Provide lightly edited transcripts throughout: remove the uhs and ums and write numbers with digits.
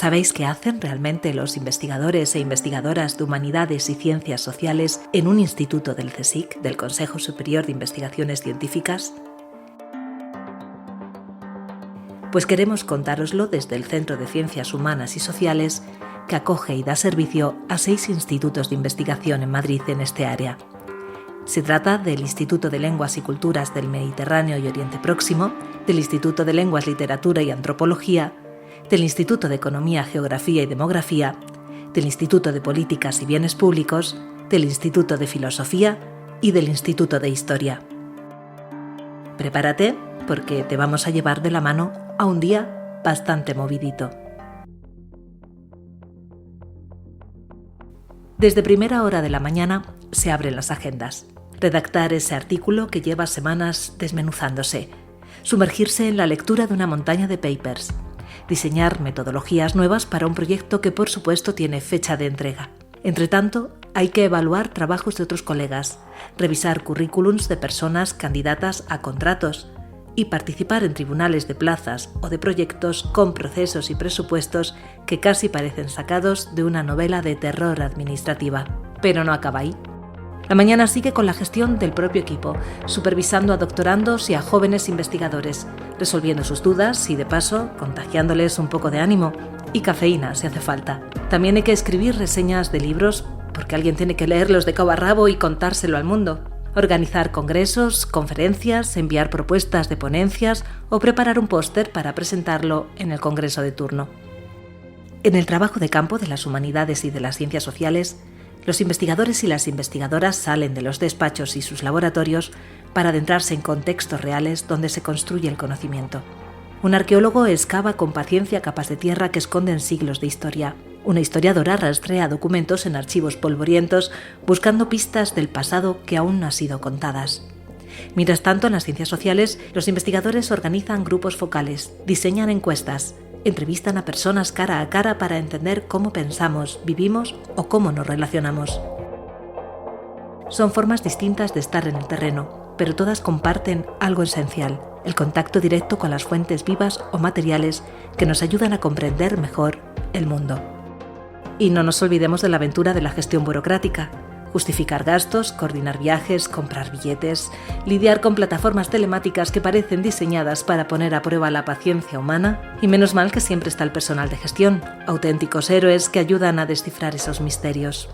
¿Sabéis qué hacen realmente los investigadores e investigadoras de humanidades y ciencias sociales en un instituto del CSIC, del Consejo Superior de Investigaciones Científicas? Pues queremos contároslo desde el Centro de Ciencias Humanas y Sociales, que acoge y da servicio a 6 institutos de investigación en Madrid en este área. Se trata del Instituto de Lenguas y Culturas del Mediterráneo y Oriente Próximo, del Instituto de Lenguas, Literatura y Antropología, del Instituto de Economía, Geografía y Demografía, del Instituto de Políticas y Bienes Públicos, del Instituto de Filosofía y del Instituto de Historia. Prepárate, porque te vamos a llevar de la mano a un día bastante movidito. Desde primera hora de la mañana se abren las agendas. Redactar ese artículo que lleva semanas desmenuzándose. Sumergirse en la lectura de una montaña de papers. Diseñar metodologías nuevas para un proyecto que por supuesto tiene fecha de entrega. Entre tanto, hay que evaluar trabajos de otros colegas, revisar currículums de personas candidatas a contratos y participar en tribunales de plazas o de proyectos con procesos y presupuestos que casi parecen sacados de una novela de terror administrativa. Pero no acaba ahí. La mañana sigue con la gestión del propio equipo, supervisando a doctorandos y a jóvenes investigadores, resolviendo sus dudas y, de paso, contagiándoles un poco de ánimo y cafeína si hace falta. También hay que escribir reseñas de libros, porque alguien tiene que leerlos de cabo a rabo y contárselo al mundo. Organizar congresos, conferencias, enviar propuestas de ponencias o preparar un póster para presentarlo en el congreso de turno. En el trabajo de campo de las humanidades y de las ciencias sociales, los investigadores y las investigadoras salen de los despachos y sus laboratorios para adentrarse en contextos reales donde se construye el conocimiento. Un arqueólogo excava con paciencia capas de tierra que esconden siglos de historia. Una historiadora rastrea documentos en archivos polvorientos buscando pistas del pasado que aún no han sido contadas. Mientras tanto, en las ciencias sociales, los investigadores organizan grupos focales, diseñan encuestas, entrevistan a personas cara a cara para entender cómo pensamos, vivimos o cómo nos relacionamos. Son formas distintas de estar en el terreno, pero todas comparten algo esencial: el contacto directo con las fuentes vivas o materiales que nos ayudan a comprender mejor el mundo. Y no nos olvidemos de la aventura de la gestión burocrática. Justificar gastos, coordinar viajes, comprar billetes, lidiar con plataformas telemáticas que parecen diseñadas para poner a prueba la paciencia humana, y menos mal que siempre está el personal de gestión, auténticos héroes que ayudan a descifrar esos misterios.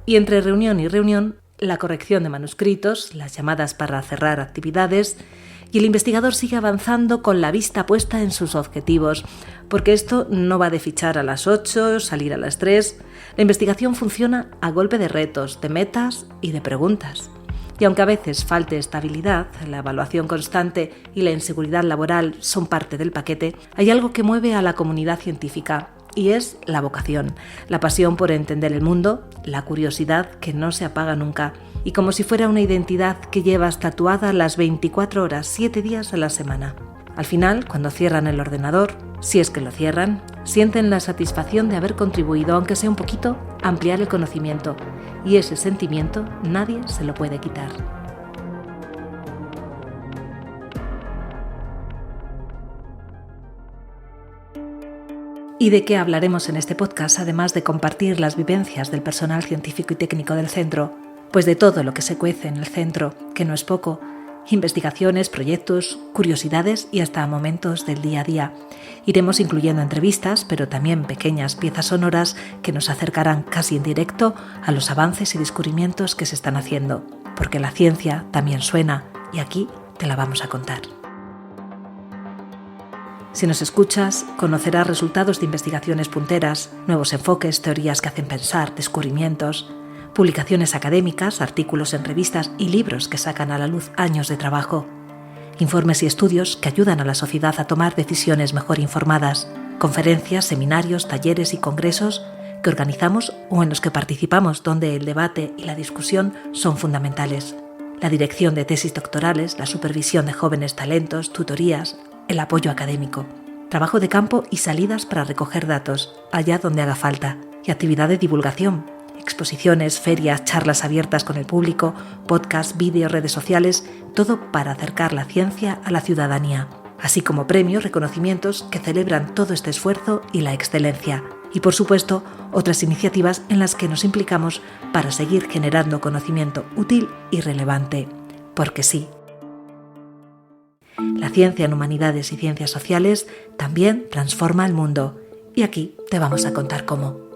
Y entre reunión y reunión, la corrección de manuscritos, las llamadas para cerrar actividades, y el investigador sigue avanzando con la vista puesta en sus objetivos, porque esto no va de fichar a las 8, salir a las 3. La investigación funciona a golpe de retos, de metas y de preguntas. Y aunque a veces falte estabilidad, la evaluación constante y la inseguridad laboral son parte del paquete, hay algo que mueve a la comunidad científica, y es la vocación, la pasión por entender el mundo, la curiosidad que no se apaga nunca, y como si fuera una identidad que llevas tatuada las 24 horas, 7 días a la semana. Al final, cuando cierran el ordenador, si es que lo cierran, sienten la satisfacción de haber contribuido, aunque sea un poquito, a ampliar el conocimiento, y ese sentimiento nadie se lo puede quitar. ¿Y de qué hablaremos en este podcast, además de compartir las vivencias del personal científico y técnico del centro? Pues de todo lo que se cuece en el centro, que no es poco: investigaciones, proyectos, curiosidades y hasta momentos del día a día. Iremos incluyendo entrevistas, pero también pequeñas piezas sonoras que nos acercarán casi en directo a los avances y descubrimientos que se están haciendo, porque la ciencia también suena y aquí te la vamos a contar. Si nos escuchas, conocerás resultados de investigaciones punteras, nuevos enfoques, teorías que hacen pensar, descubrimientos, publicaciones académicas, artículos en revistas y libros que sacan a la luz años de trabajo, informes y estudios que ayudan a la sociedad a tomar decisiones mejor informadas, conferencias, seminarios, talleres y congresos que organizamos o en los que participamos, donde el debate y la discusión son fundamentales. La dirección de tesis doctorales, la supervisión de jóvenes talentos, tutorías, el apoyo académico, trabajo de campo y salidas para recoger datos, allá donde haga falta, y actividad de divulgación, exposiciones, ferias, charlas abiertas con el público, podcasts, vídeos, redes sociales, todo para acercar la ciencia a la ciudadanía. así como premios, reconocimientos que celebran todo este esfuerzo y la excelencia. Y por supuesto, otras iniciativas en las que nos implicamos para seguir generando conocimiento útil y relevante. Porque sí. La ciencia en humanidades y ciencias sociales también transforma el mundo. Y aquí te vamos a contar cómo.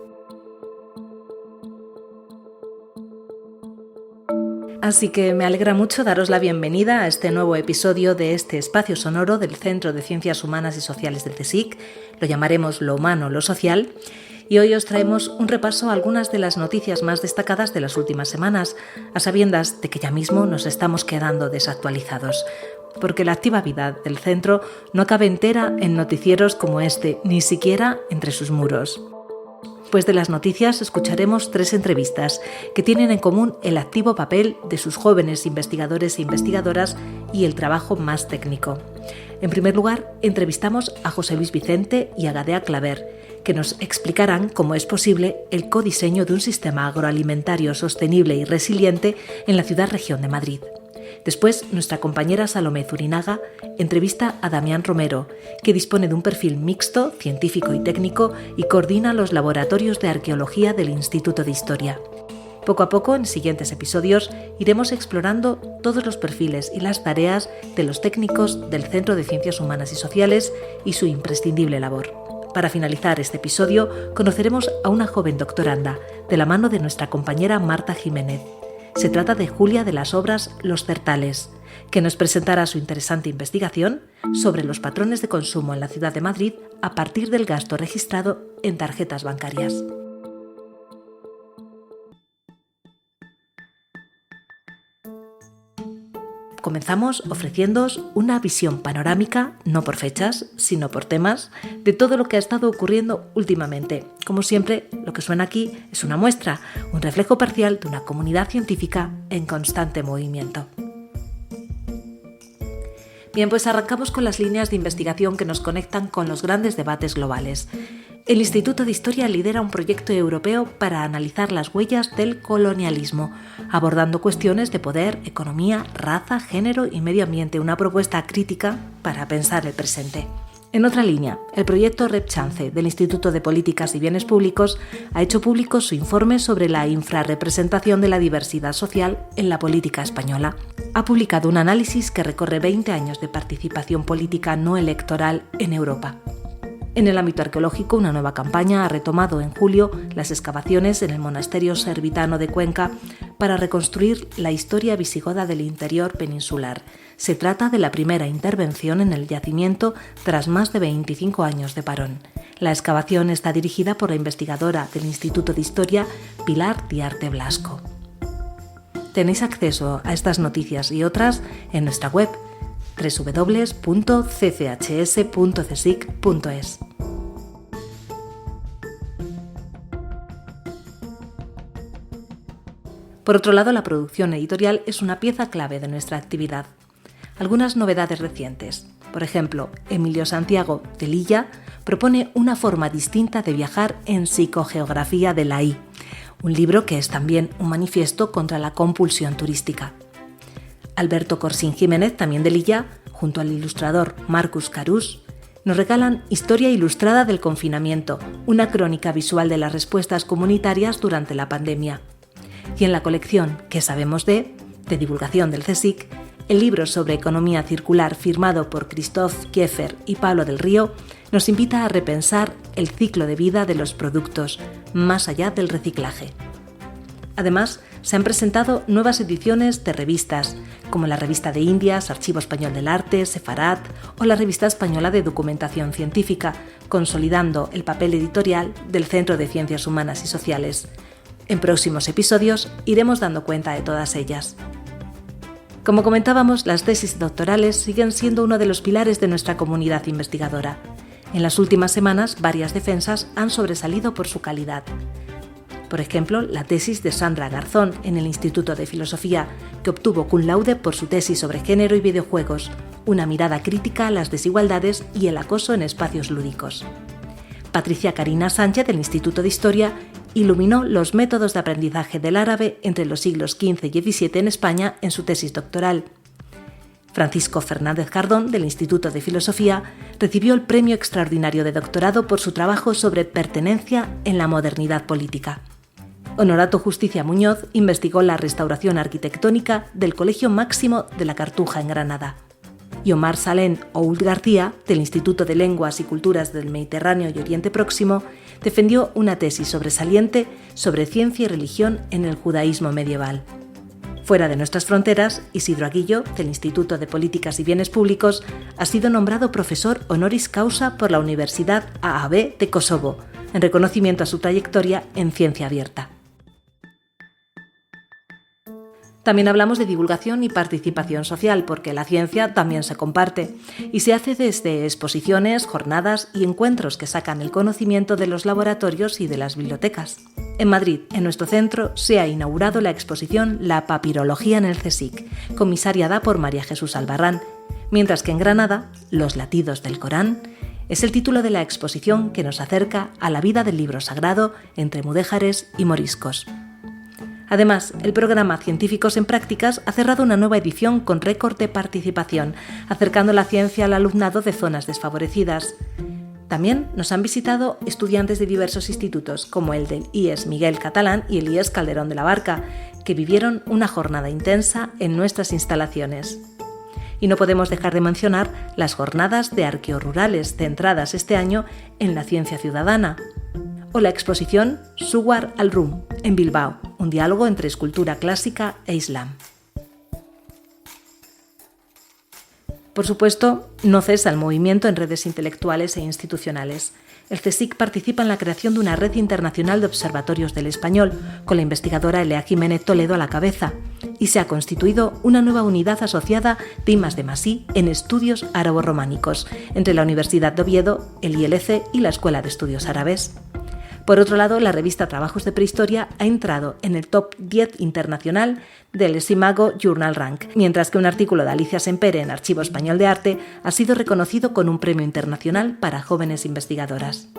Así que me alegra mucho daros la bienvenida a este nuevo episodio de este espacio sonoro del Centro de Ciencias Humanas y Sociales del CSIC. Lo llamaremos Lo Humano, Lo Social. Y hoy os traemos un repaso a algunas de las noticias más destacadas de las últimas semanas, a sabiendas de que ya mismo nos estamos quedando desactualizados. Porque la activa vida del centro no cabe entera en noticieros como este, ni siquiera entre sus muros. Después de las noticias escucharemos 3 entrevistas que tienen en común el activo papel de sus jóvenes investigadores e investigadoras y el trabajo más técnico. En primer lugar, entrevistamos a José Luis Vicente y a Gadea Claver, que nos explicarán cómo es posible el codiseño de un sistema agroalimentario sostenible y resiliente en la ciudad-región de Madrid. Después, nuestra compañera Salomé Zurinaga entrevista a Damián Romero, que dispone de un perfil mixto, científico y técnico, y coordina los laboratorios de arqueología del Instituto de Historia. Poco a poco, en siguientes episodios, iremos explorando todos los perfiles y las tareas de los técnicos del Centro de Ciencias Humanas y Sociales y su imprescindible labor. Para finalizar este episodio, conoceremos a una joven doctoranda, de la mano de nuestra compañera Marta Jiménez. Se trata de Julia de las Obras Los Certales, que nos presentará su interesante investigación sobre los patrones de consumo en la ciudad de Madrid a partir del gasto registrado en tarjetas bancarias. Comenzamos ofreciéndoos una visión panorámica, no por fechas, sino por temas, de todo lo que ha estado ocurriendo últimamente. Como siempre, lo que suena aquí es una muestra, un reflejo parcial de una comunidad científica en constante movimiento. Bien, pues arrancamos con las líneas de investigación que nos conectan con los grandes debates globales. El Instituto de Historia lidera un proyecto europeo para analizar las huellas del colonialismo, abordando cuestiones de poder, economía, raza, género y medio ambiente, una propuesta crítica para pensar el presente. En otra línea, el proyecto RepChance del Instituto de Políticas y Bienes Públicos ha hecho público su informe sobre la infrarrepresentación de la diversidad social en la política española. Ha publicado un análisis que recorre 20 años de participación política no electoral en Europa. En el ámbito arqueológico, una nueva campaña ha retomado en julio las excavaciones en el monasterio servitano de Cuenca para reconstruir la historia visigoda del interior peninsular. Se trata de la primera intervención en el yacimiento tras más de 25 años de parón. La excavación está dirigida por la investigadora del Instituto de Historia, Pilar Diarte Blasco. Tenéis acceso a estas noticias y otras en nuestra web www.cchs.csic.es. Por otro lado, la producción editorial es una pieza clave de nuestra actividad. Algunas novedades recientes. Por ejemplo, Emilio Santiago de Lilla propone una forma distinta de viajar en Psicogeografía de la I, un libro que es también un manifiesto contra la compulsión turística. Alberto Corsín Jiménez, también de Lilla, junto al ilustrador Marcus Carús, nos regalan Historia ilustrada del confinamiento, una crónica visual de las respuestas comunitarias durante la pandemia. Y en la colección ¿Qué sabemos de divulgación del CSIC, el libro sobre economía circular firmado por Christophe Kieffer y Pablo del Río nos invita a repensar el ciclo de vida de los productos, más allá del reciclaje. Además, se han presentado nuevas ediciones de revistas, como la Revista de Indias, Archivo Español del Arte, Sefarat, o la Revista Española de Documentación Científica, consolidando el papel editorial del Centro de Ciencias Humanas y Sociales. En próximos episodios iremos dando cuenta de todas ellas. Como comentábamos, las tesis doctorales siguen siendo uno de los pilares de nuestra comunidad investigadora. En las últimas semanas, varias defensas han sobresalido por su calidad. Por ejemplo, la tesis de Sandra Garzón en el Instituto de Filosofía, que obtuvo cum laude por su tesis sobre género y videojuegos, una mirada crítica a las desigualdades y el acoso en espacios lúdicos. Patricia Karina Sánchez del Instituto de Historia iluminó los métodos de aprendizaje del árabe entre los siglos XV y XVII en España en su tesis doctoral. Francisco Fernández Cardón, del Instituto de Filosofía, recibió el Premio Extraordinario de Doctorado por su trabajo sobre pertenencia en la modernidad política. Honorato Justicia Muñoz investigó la restauración arquitectónica del Colegio Máximo de la Cartuja en Granada. Y Omar Salén Ould García, del Instituto de Lenguas y Culturas del Mediterráneo y Oriente Próximo, defendió una tesis sobresaliente sobre ciencia y religión en el judaísmo medieval. Fuera de nuestras fronteras, Isidro Aguillo, del Instituto de Políticas y Bienes Públicos, ha sido nombrado profesor honoris causa por la Universidad AAB de Kosovo, en reconocimiento a su trayectoria en ciencia abierta. También hablamos de divulgación y participación social, porque la ciencia también se comparte y se hace desde exposiciones, jornadas y encuentros que sacan el conocimiento de los laboratorios y de las bibliotecas. En Madrid, en nuestro centro, se ha inaugurado la exposición La papirología en el CSIC, comisariada por María Jesús Albarrán, mientras que en Granada, Los latidos del Corán es el título de la exposición que nos acerca a la vida del libro sagrado entre mudéjares y moriscos. Además, el programa Científicos en Prácticas ha cerrado una nueva edición con récord de participación, acercando la ciencia al alumnado de zonas desfavorecidas. También nos han visitado estudiantes de diversos institutos, como el del IES Miguel Catalán y el IES Calderón de la Barca, que vivieron una jornada intensa en nuestras instalaciones. Y no podemos dejar de mencionar las jornadas de arqueorurales centradas este año en la ciencia ciudadana, o la exposición Suwar al-Rum, en Bilbao, un diálogo entre escultura clásica e islam. Por supuesto, no cesa el movimiento en redes intelectuales e institucionales. El CSIC participa en la creación de una red internacional de observatorios del español, con la investigadora Elea Jiménez Toledo a la cabeza, y se ha constituido una nueva unidad asociada de I+D+I en estudios árabo-románicos, entre la Universidad de Oviedo, el ILC y la Escuela de Estudios Árabes. Por otro lado, la revista Trabajos de Prehistoria ha entrado en el top 10 internacional del Simago Journal Rank, mientras que un artículo de Alicia Sempere en Archivo Español de Arte ha sido reconocido con un premio internacional para jóvenes investigadoras.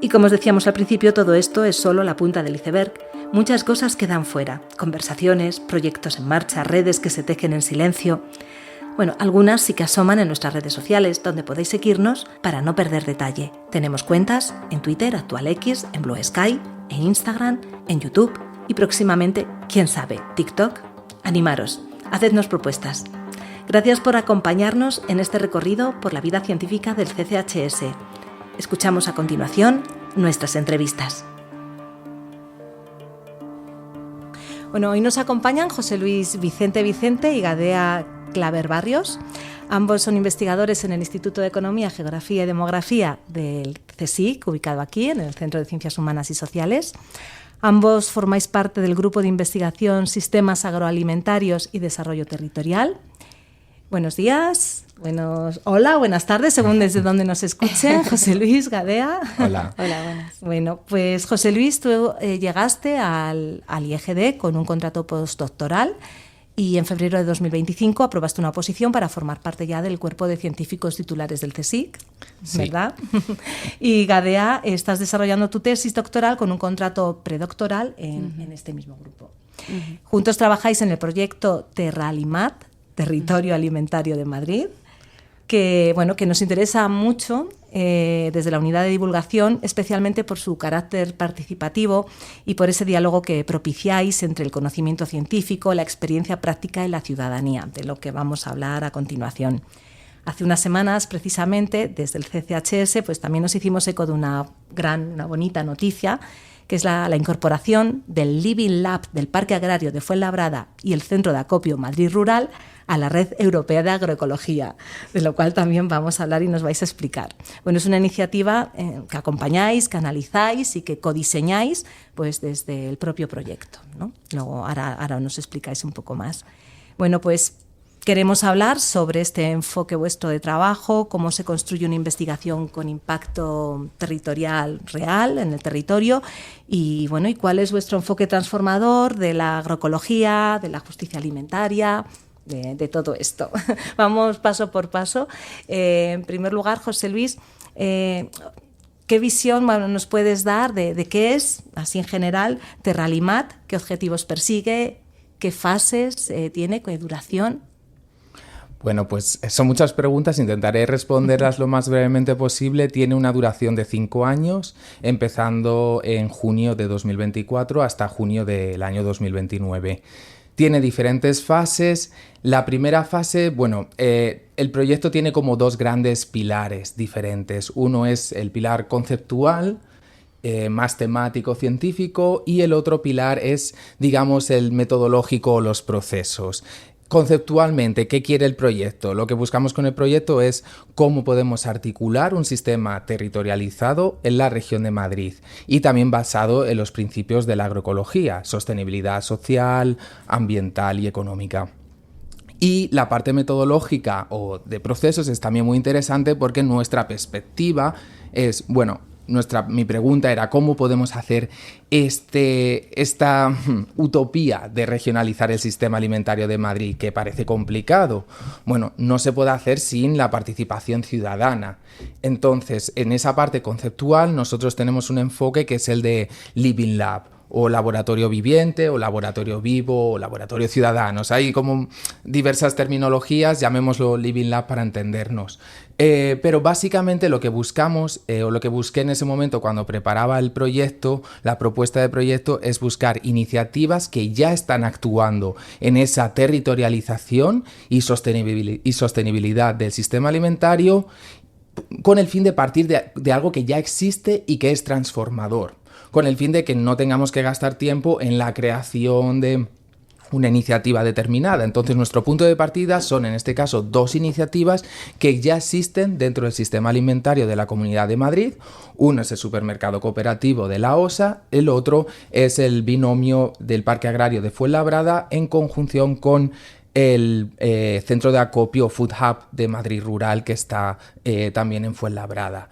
Y como os decíamos al principio, todo esto es solo la punta del iceberg. Muchas cosas quedan fuera: conversaciones, proyectos en marcha, redes que se tejen en silencio. Bueno, algunas sí que asoman en nuestras redes sociales, donde podéis seguirnos para no perder detalle. Tenemos cuentas en Twitter, ActualX, en Blue Sky, en Instagram, en YouTube y próximamente, quién sabe, TikTok. Animaros, hacednos propuestas. Gracias por acompañarnos en este recorrido por la vida científica del CCHS. Escuchamos a continuación nuestras entrevistas. Bueno, hoy nos acompañan José Luis Vicente y Gadea Claver Barrios. Ambos son investigadores en el Instituto de Economía, Geografía y Demografía del CSIC, ubicado aquí en el Centro de Ciencias Humanas y Sociales. Ambos formáis parte del grupo de investigación Sistemas Agroalimentarios y Desarrollo Territorial. Buenos días, hola, buenas tardes, según desde donde nos escuchen. José Luis, Gadea. Hola. Hola, buenas. Bueno, pues José Luis, tú llegaste al IEGD con un contrato postdoctoral y en febrero de 2025 aprobaste una oposición para formar parte ya del cuerpo de científicos titulares del CSIC, ¿verdad? Sí. Y Gadea, estás desarrollando tu tesis doctoral con un contrato predoctoral en este mismo grupo. Juntos trabajáis en el proyecto Terralimat, Territorio Alimentario de Madrid, que nos interesa mucho desde la unidad de divulgación, especialmente por su carácter participativo y por ese diálogo que propiciáis entre el conocimiento científico, la experiencia práctica y la ciudadanía, de lo que vamos a hablar a continuación. Hace unas semanas, precisamente, desde el CCHS, pues también nos hicimos eco de una bonita noticia, que es la incorporación del Living Lab del Parque Agrario de Fuenlabrada y el Centro de Acopio Madrid Rural a la Red Europea de Agroecología, de lo cual también vamos a hablar y nos vais a explicar. Bueno, es una iniciativa que acompañáis, que analizáis y que codiseñáis pues, desde el propio proyecto, ¿no? Luego ahora nos explicáis un poco más. Bueno, pues queremos hablar sobre este enfoque vuestro de trabajo, cómo se construye una investigación con impacto territorial real en el territorio y cuál es vuestro enfoque transformador de la agroecología, de la justicia alimentaria, de todo esto. Vamos paso por paso. En primer lugar, José Luis, ¿Qué visión nos puedes dar de qué es, así en general, Terralimat? ¿Qué objetivos persigue? ¿Qué fases tiene? ¿Qué duración? Bueno, pues son muchas preguntas, intentaré responderlas lo más brevemente posible. Tiene una duración de 5 años, empezando en junio de 2024 hasta junio del año 2029. Tiene diferentes fases. La primera fase, el proyecto tiene como 2 grandes pilares diferentes. Uno es el pilar conceptual, más temático, científico, y el otro pilar es, digamos, el metodológico o los procesos. Conceptualmente, ¿qué quiere el proyecto? Lo que buscamos con el proyecto es cómo podemos articular un sistema territorializado en la región de Madrid y también basado en los principios de la agroecología, sostenibilidad social, ambiental y económica. Y la parte metodológica o de procesos es también muy interesante porque nuestra perspectiva es, mi pregunta era cómo podemos hacer esta utopía de regionalizar el sistema alimentario de Madrid, que parece complicado. Bueno, no se puede hacer sin la participación ciudadana. Entonces, en esa parte conceptual nosotros tenemos un enfoque que es el de Living Lab, o laboratorio viviente, o laboratorio vivo, o laboratorio ciudadano. Hay como diversas terminologías, llamémoslo Living Lab para entendernos. Pero básicamente lo que buscamos, o lo que busqué en ese momento cuando preparaba el proyecto, la propuesta de proyecto, es buscar iniciativas que ya están actuando en esa territorialización y sostenibilidad del sistema alimentario, con el fin de partir de algo que ya existe y que es transformador, con el fin de que no tengamos que gastar tiempo en la creación de una iniciativa determinada. Entonces nuestro punto de partida son, en este caso, 2 iniciativas que ya existen dentro del sistema alimentario de la Comunidad de Madrid. Uno es el supermercado cooperativo de la OSA, el otro es el binomio del Parque Agrario de Fuenlabrada en conjunción con el centro de acopio Food Hub de Madrid Rural, que está también en Fuenlabrada.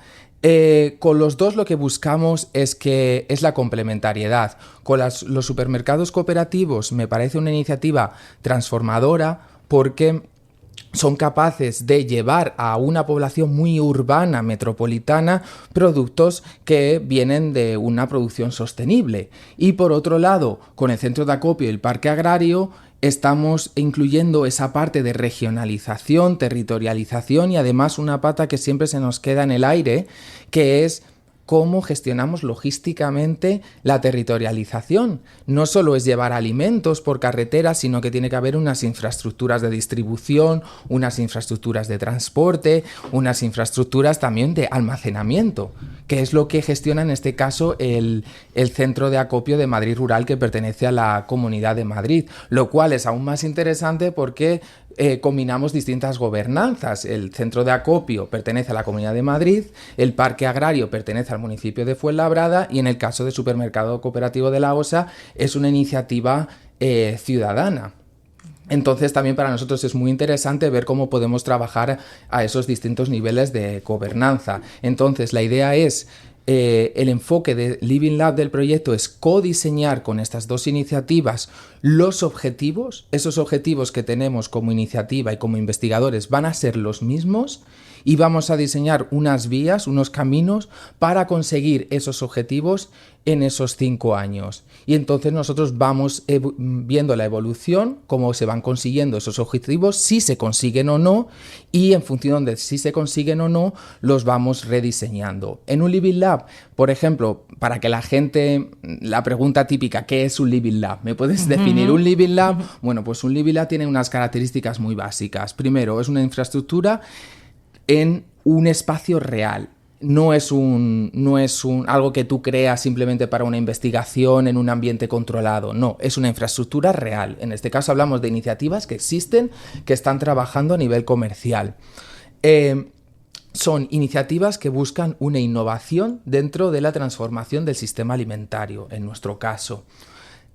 Con los 2 lo que buscamos es la complementariedad. Con los supermercados cooperativos me parece una iniciativa transformadora porque son capaces de llevar a una población muy urbana, metropolitana, productos que vienen de una producción sostenible. Y por otro lado, con el centro de acopio y el parque agrario, estamos incluyendo esa parte de regionalización, territorialización y además una pata que siempre se nos queda en el aire, que es cómo gestionamos logísticamente la territorialización. No solo es llevar alimentos por carretera, sino que tiene que haber unas infraestructuras de distribución, unas infraestructuras de transporte, unas infraestructuras también de almacenamiento, que es lo que gestiona en este caso el centro de acopio de Madrid Rural, que pertenece a la Comunidad de Madrid, lo cual es aún más interesante porque combinamos distintas gobernanzas. El centro de acopio pertenece a la Comunidad de Madrid, el parque agrario pertenece al municipio de Fuenlabrada y en el caso del supermercado cooperativo de la OSA es una iniciativa ciudadana. Entonces también para nosotros es muy interesante ver cómo podemos trabajar a esos distintos niveles de gobernanza. Entonces la idea es el enfoque de Living Lab del proyecto es codiseñar con estas 2 iniciativas los objetivos. Esos objetivos que tenemos como iniciativa y como investigadores van a ser los mismos y vamos a diseñar unas vías, unos caminos para conseguir esos objetivos en esos 5 años. Y entonces nosotros vamos viendo la evolución, cómo se van consiguiendo esos objetivos, si se consiguen o no, y en función de si se consiguen o no, los vamos rediseñando. En un Living Lab, por ejemplo, para que la gente, la pregunta típica, ¿qué es un Living Lab? ¿Me puedes definir un Living Lab? Bueno, pues un Living Lab tiene unas características muy básicas. Primero, es una infraestructura en un espacio real. No es algo que tú creas simplemente para una investigación en un ambiente controlado. No, es una infraestructura real. En este caso hablamos de iniciativas que existen, que están trabajando a nivel comercial. Son iniciativas que buscan una innovación dentro de la transformación del sistema alimentario, en nuestro caso.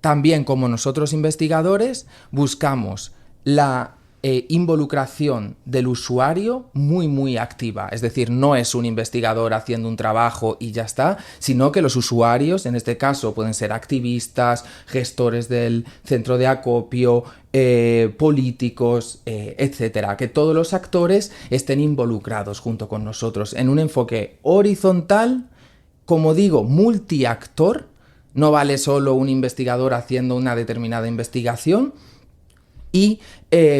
También, como nosotros investigadores, buscamos la involucración del usuario muy activa, es decir, no es un investigador haciendo un trabajo y ya está, sino que los usuarios, en este caso pueden ser activistas, gestores del centro de acopio, políticos, etcétera, que todos los actores estén involucrados junto con nosotros en un enfoque horizontal como digo, multiactor. No vale solo un investigador haciendo una determinada investigación. Y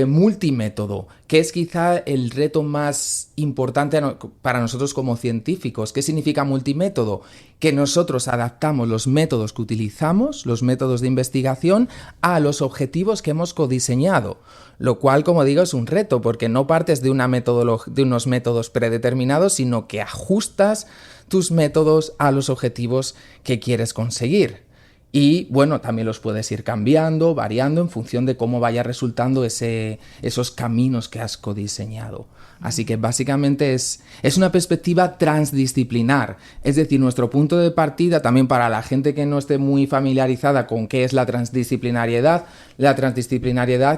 multimétodo, que es quizá el reto más importante para nosotros como científicos. ¿Qué significa multimétodo? Que nosotros adaptamos los métodos que utilizamos, los métodos de investigación, a los objetivos que hemos codiseñado. Lo cual, como digo, es un reto, porque no partes de unos métodos predeterminados, sino que ajustas tus métodos a los objetivos que quieres conseguir. Y bueno, también los puedes ir cambiando, variando en función de cómo vaya resultando esos caminos que has codiseñado. Así que básicamente es una perspectiva transdisciplinar. Es decir, nuestro punto de partida, también para la gente que no esté muy familiarizada con qué es la transdisciplinariedad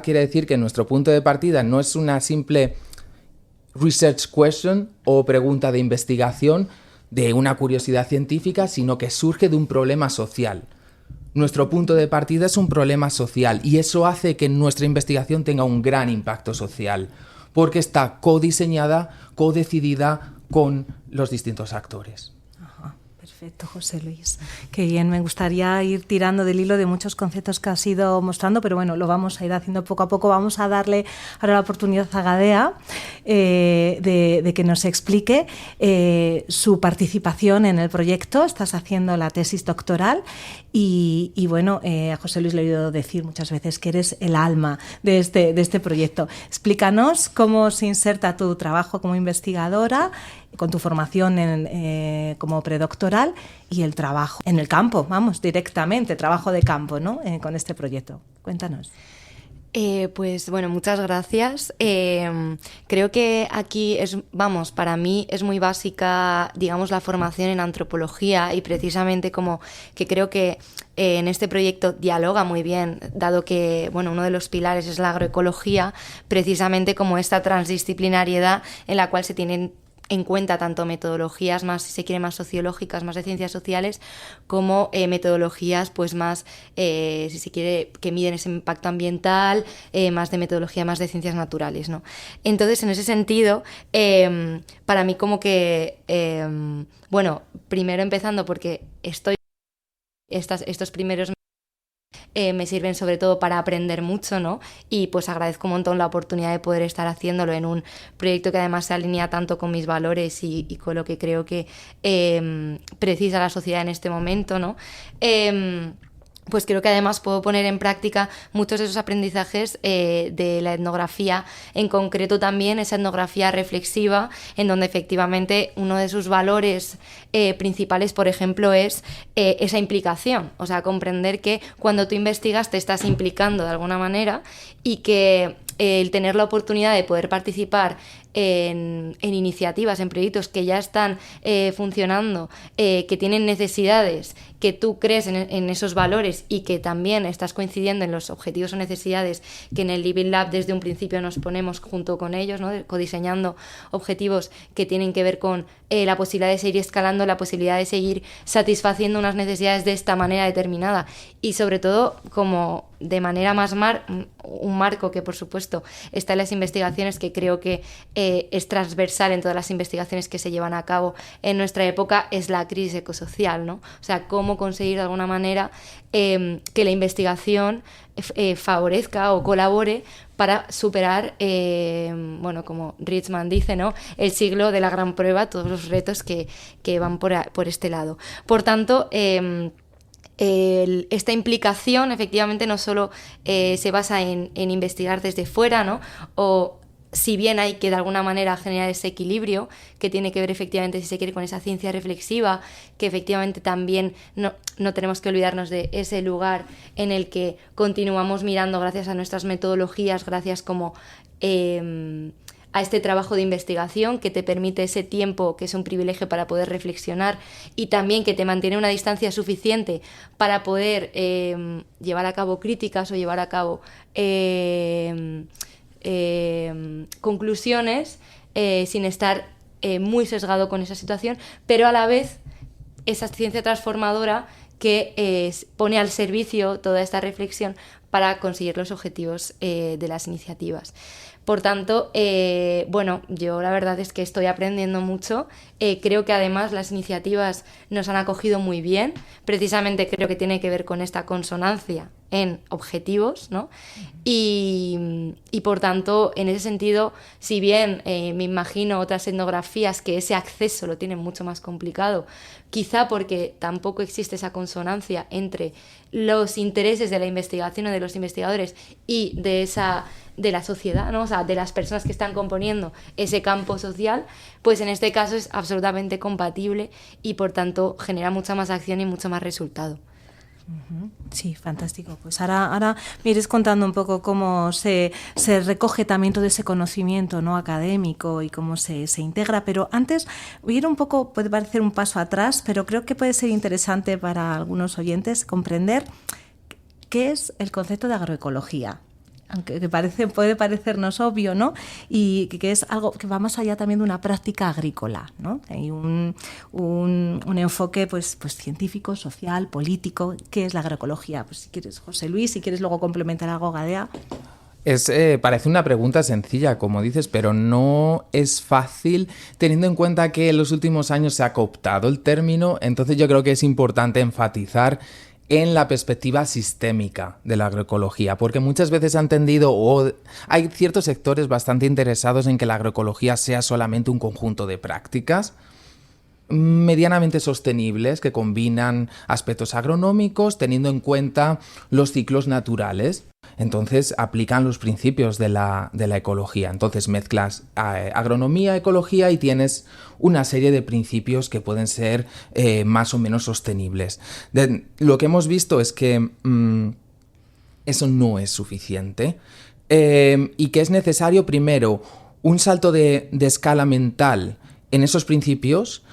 quiere decir que nuestro punto de partida no es una simple research question o pregunta de investigación de una curiosidad científica, sino que surge de un problema social. Nuestro punto de partida es un problema social y eso hace que nuestra investigación tenga un gran impacto social, porque está codiseñada, codecidida con los distintos actores. Perfecto, José Luis. Qué bien, me gustaría ir tirando del hilo de muchos conceptos que has ido mostrando, pero bueno, lo vamos a ir haciendo poco a poco. Vamos a darle ahora la oportunidad a Gadea de que nos explique su participación en el proyecto. Estás haciendo la tesis doctoral y bueno, a José Luis le he oído decir muchas veces que eres el alma de este proyecto. Explícanos cómo se inserta tu trabajo como investigadora con tu formación como predoctoral y el trabajo en el campo, vamos, directamente, trabajo de campo, ¿no? Con este proyecto. Cuéntanos. Pues bueno, muchas gracias. Creo que aquí para mí es muy básica, digamos, la formación en antropología y precisamente como que creo que en este proyecto dialoga muy bien, dado que, bueno, uno de los pilares es la agroecología, precisamente como esta transdisciplinariedad en la cual se tienen en cuenta tanto metodologías más, si se quiere, más sociológicas, más de ciencias sociales, como metodologías pues más, si se quiere, que miden ese impacto ambiental, más de metodología, más de ciencias naturales, ¿no? Entonces, en ese sentido, para mí como que, bueno, primero empezando porque estos primeros me sirven sobre todo para aprender mucho, ¿no? Y pues agradezco un montón la oportunidad de poder estar haciéndolo en un proyecto que además se alinea tanto con mis valores y con lo que creo que precisa la sociedad en este momento, ¿no? Pues creo que además puedo poner en práctica muchos de esos aprendizajes de la etnografía, en concreto también esa etnografía reflexiva, en donde efectivamente uno de sus valores principales, por ejemplo, es esa implicación, o sea, comprender que cuando tú investigas te estás implicando de alguna manera y que el tener la oportunidad de poder participar en iniciativas, en proyectos que ya están funcionando, que tienen necesidades, que tú crees en esos valores y que también estás coincidiendo en los objetivos o necesidades que en el Living Lab desde un principio nos ponemos junto con ellos, ¿no? Codiseñando objetivos que tienen que ver con la posibilidad de seguir escalando, la posibilidad de seguir satisfaciendo unas necesidades de esta manera determinada y sobre todo como de manera más un marco que por supuesto está en las investigaciones, que creo que es transversal en todas las investigaciones que se llevan a cabo en nuestra época, es la crisis ecosocial, ¿no? O sea, cómo conseguir de alguna manera que la investigación favorezca o colabore para superar, bueno, como Richman dice, ¿no? El siglo de la gran prueba, todos los retos que van por este lado. Por tanto, esta implicación efectivamente no solo se basa en investigar desde fuera, ¿no? O si bien hay que de alguna manera generar ese equilibrio que tiene que ver efectivamente, si se quiere, con esa ciencia reflexiva, que efectivamente también no tenemos que olvidarnos de ese lugar en el que continuamos mirando gracias a nuestras metodologías, gracias como a este trabajo de investigación que te permite ese tiempo, que es un privilegio para poder reflexionar y también que te mantiene una distancia suficiente para poder llevar a cabo críticas o llevar a cabo conclusiones sin estar muy sesgado con esa situación, pero a la vez esa ciencia transformadora que pone al servicio toda esta reflexión para conseguir los objetivos de las iniciativas. Por tanto, bueno, yo la verdad es que estoy aprendiendo mucho. Creo que además las iniciativas nos han acogido muy bien. Precisamente creo que tiene que ver con esta consonancia en objetivos, ¿no? Y por tanto, en ese sentido, si bien me imagino otras etnografías que ese acceso lo tienen mucho más complicado, quizá porque tampoco existe esa consonancia entre los intereses de la investigación o de los investigadores y de la sociedad, ¿no? O sea, de las personas que están componiendo ese campo social, pues en este caso es absolutamente compatible y por tanto genera mucha más acción y mucho más resultado. Sí, fantástico. Pues ahora me iréis contando un poco cómo se recoge también todo ese conocimiento, ¿no?, académico y cómo se integra, pero antes voy a ir un poco, puede parecer un paso atrás, pero creo que puede ser interesante para algunos oyentes comprender qué es el concepto de agroecología. Aunque puede parecernos obvio, ¿no? Y que es algo que va más allá también de una práctica agrícola, ¿no? Hay un enfoque pues científico, social, político. ¿Qué es la agroecología? Pues si quieres, José Luis, si quieres luego complementar algo, Gadea. Parece una pregunta sencilla, como dices, pero no es fácil teniendo en cuenta que en los últimos años se ha cooptado el término. Entonces yo creo que es importante enfatizar en la perspectiva sistémica de la agroecología, porque muchas veces se ha entendido o hay ciertos sectores bastante interesados en que la agroecología sea solamente un conjunto de prácticas medianamente sostenibles que combinan aspectos agronómicos teniendo en cuenta los ciclos naturales. Entonces aplican los principios de la ecología. Entonces mezclas agronomía, ecología y tienes una serie de principios que pueden ser más o menos sostenibles. Lo que hemos visto es que eso no es suficiente y que es necesario primero un salto de escala mental en esos principios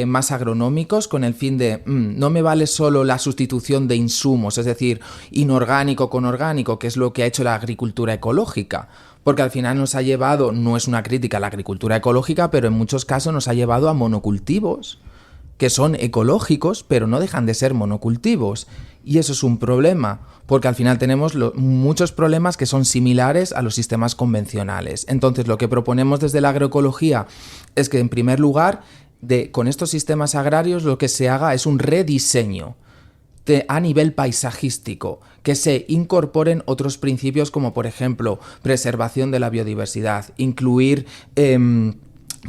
más agronómicos con el fin de no me vale solo la sustitución de insumos, es decir, inorgánico con orgánico, que es lo que ha hecho la agricultura ecológica, porque al final nos ha llevado, no es una crítica a la agricultura ecológica, pero en muchos casos nos ha llevado a monocultivos, que son ecológicos, pero no dejan de ser monocultivos. Y eso es un problema, porque al final tenemos muchos problemas que son similares a los sistemas convencionales. Entonces, lo que proponemos desde la agroecología es que, en primer lugar, con estos sistemas agrarios lo que se haga es un rediseño a nivel paisajístico, que se incorporen otros principios como, por ejemplo, preservación de la biodiversidad, incluir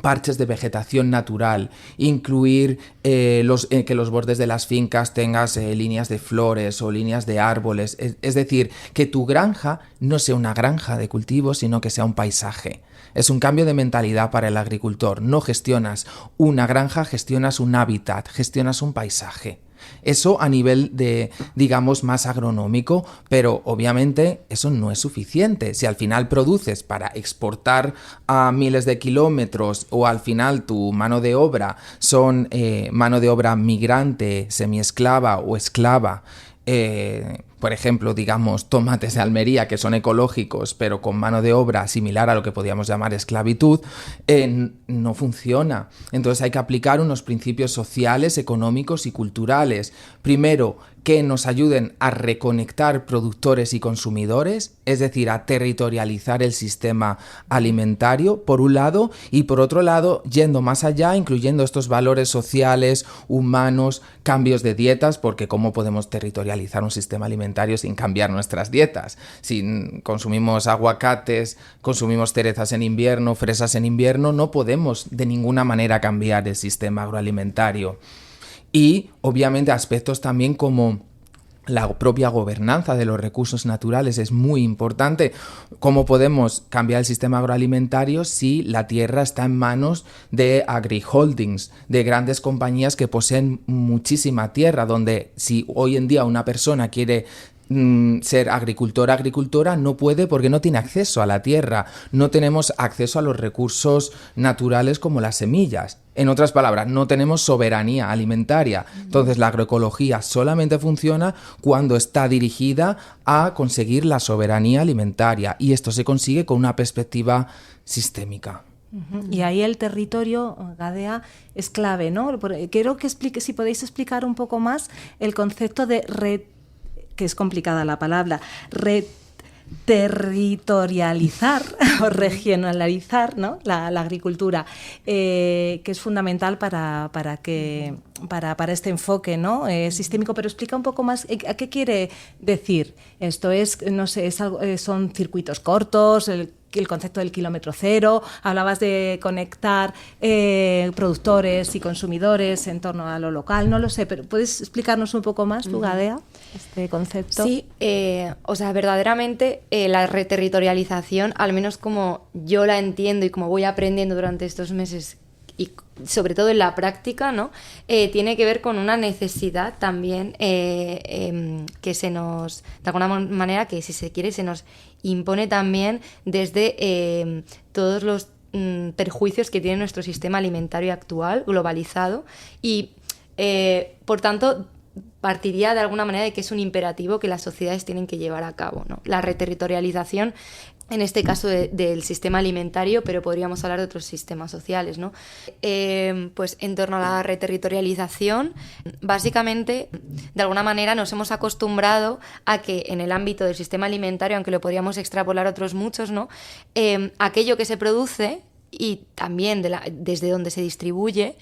parches de vegetación natural, incluir que los bordes de las fincas tengas líneas de flores o líneas de árboles, es decir, que tu granja no sea una granja de cultivos, sino que sea un paisaje. Es un cambio de mentalidad para el agricultor. No gestionas una granja, gestionas un hábitat, gestionas un paisaje. Eso a nivel de, digamos, más agronómico, pero obviamente eso no es suficiente. Si al final produces para exportar a miles de kilómetros o al final tu mano de obra son mano de obra migrante, semiesclava o esclava, por ejemplo, digamos, tomates de Almería que son ecológicos pero con mano de obra similar a lo que podríamos llamar esclavitud, no funciona. Entonces hay que aplicar unos principios sociales, económicos y culturales. Primero, que nos ayuden a reconectar productores y consumidores, es decir, a territorializar el sistema alimentario, por un lado, y por otro lado, yendo más allá, incluyendo estos valores sociales, humanos, cambios de dietas, porque ¿cómo podemos territorializar un sistema alimentario sin cambiar nuestras dietas? Si consumimos aguacates, consumimos cerezas en invierno, fresas en invierno, no podemos de ninguna manera cambiar el sistema agroalimentario. Y obviamente aspectos también como la propia gobernanza de los recursos naturales es muy importante. ¿Cómo podemos cambiar el sistema agroalimentario si la tierra está en manos de agriholdings, de grandes compañías que poseen muchísima tierra, donde si hoy en día una persona quiere ser agricultora no puede porque no tiene acceso a la tierra, no tenemos acceso a los recursos naturales como las semillas. En otras palabras, no tenemos soberanía alimentaria. Entonces la agroecología solamente funciona cuando está dirigida a conseguir la soberanía alimentaria y esto se consigue con una perspectiva sistémica. Y ahí el territorio, Gadea, es clave, ¿no? Quiero que si podéis explicar un poco más el concepto de que es complicada la palabra, territorializar o regionalizar, ¿no? la agricultura, que es fundamental para este enfoque, ¿no? Sistémico. Pero explica un poco más a qué quiere decir esto. No sé, son circuitos cortos, el concepto del kilómetro cero, hablabas de conectar productores y consumidores en torno a lo local, no lo sé, pero ¿puedes explicarnos un poco más, tú, Gadea, este concepto? Sí, o sea, verdaderamente la reterritorialización, al menos como yo la entiendo y como voy aprendiendo durante estos meses, y sobre todo en la práctica, ¿no? Tiene que ver con una necesidad también que se nos, de alguna manera, que si se quiere, se nos impone también desde todos los perjuicios que tiene nuestro sistema alimentario actual, globalizado, y por tanto partiría de alguna manera de que es un imperativo que las sociedades tienen que llevar a cabo, ¿no? La reterritorialización, en este caso del sistema alimentario, pero podríamos hablar de otros sistemas sociales, ¿no? Pues en torno a la reterritorialización, básicamente, de alguna manera nos hemos acostumbrado a que en el ámbito del sistema alimentario, aunque lo podríamos extrapolar a otros muchos, ¿no? Aquello que se produce y también desde donde se distribuye,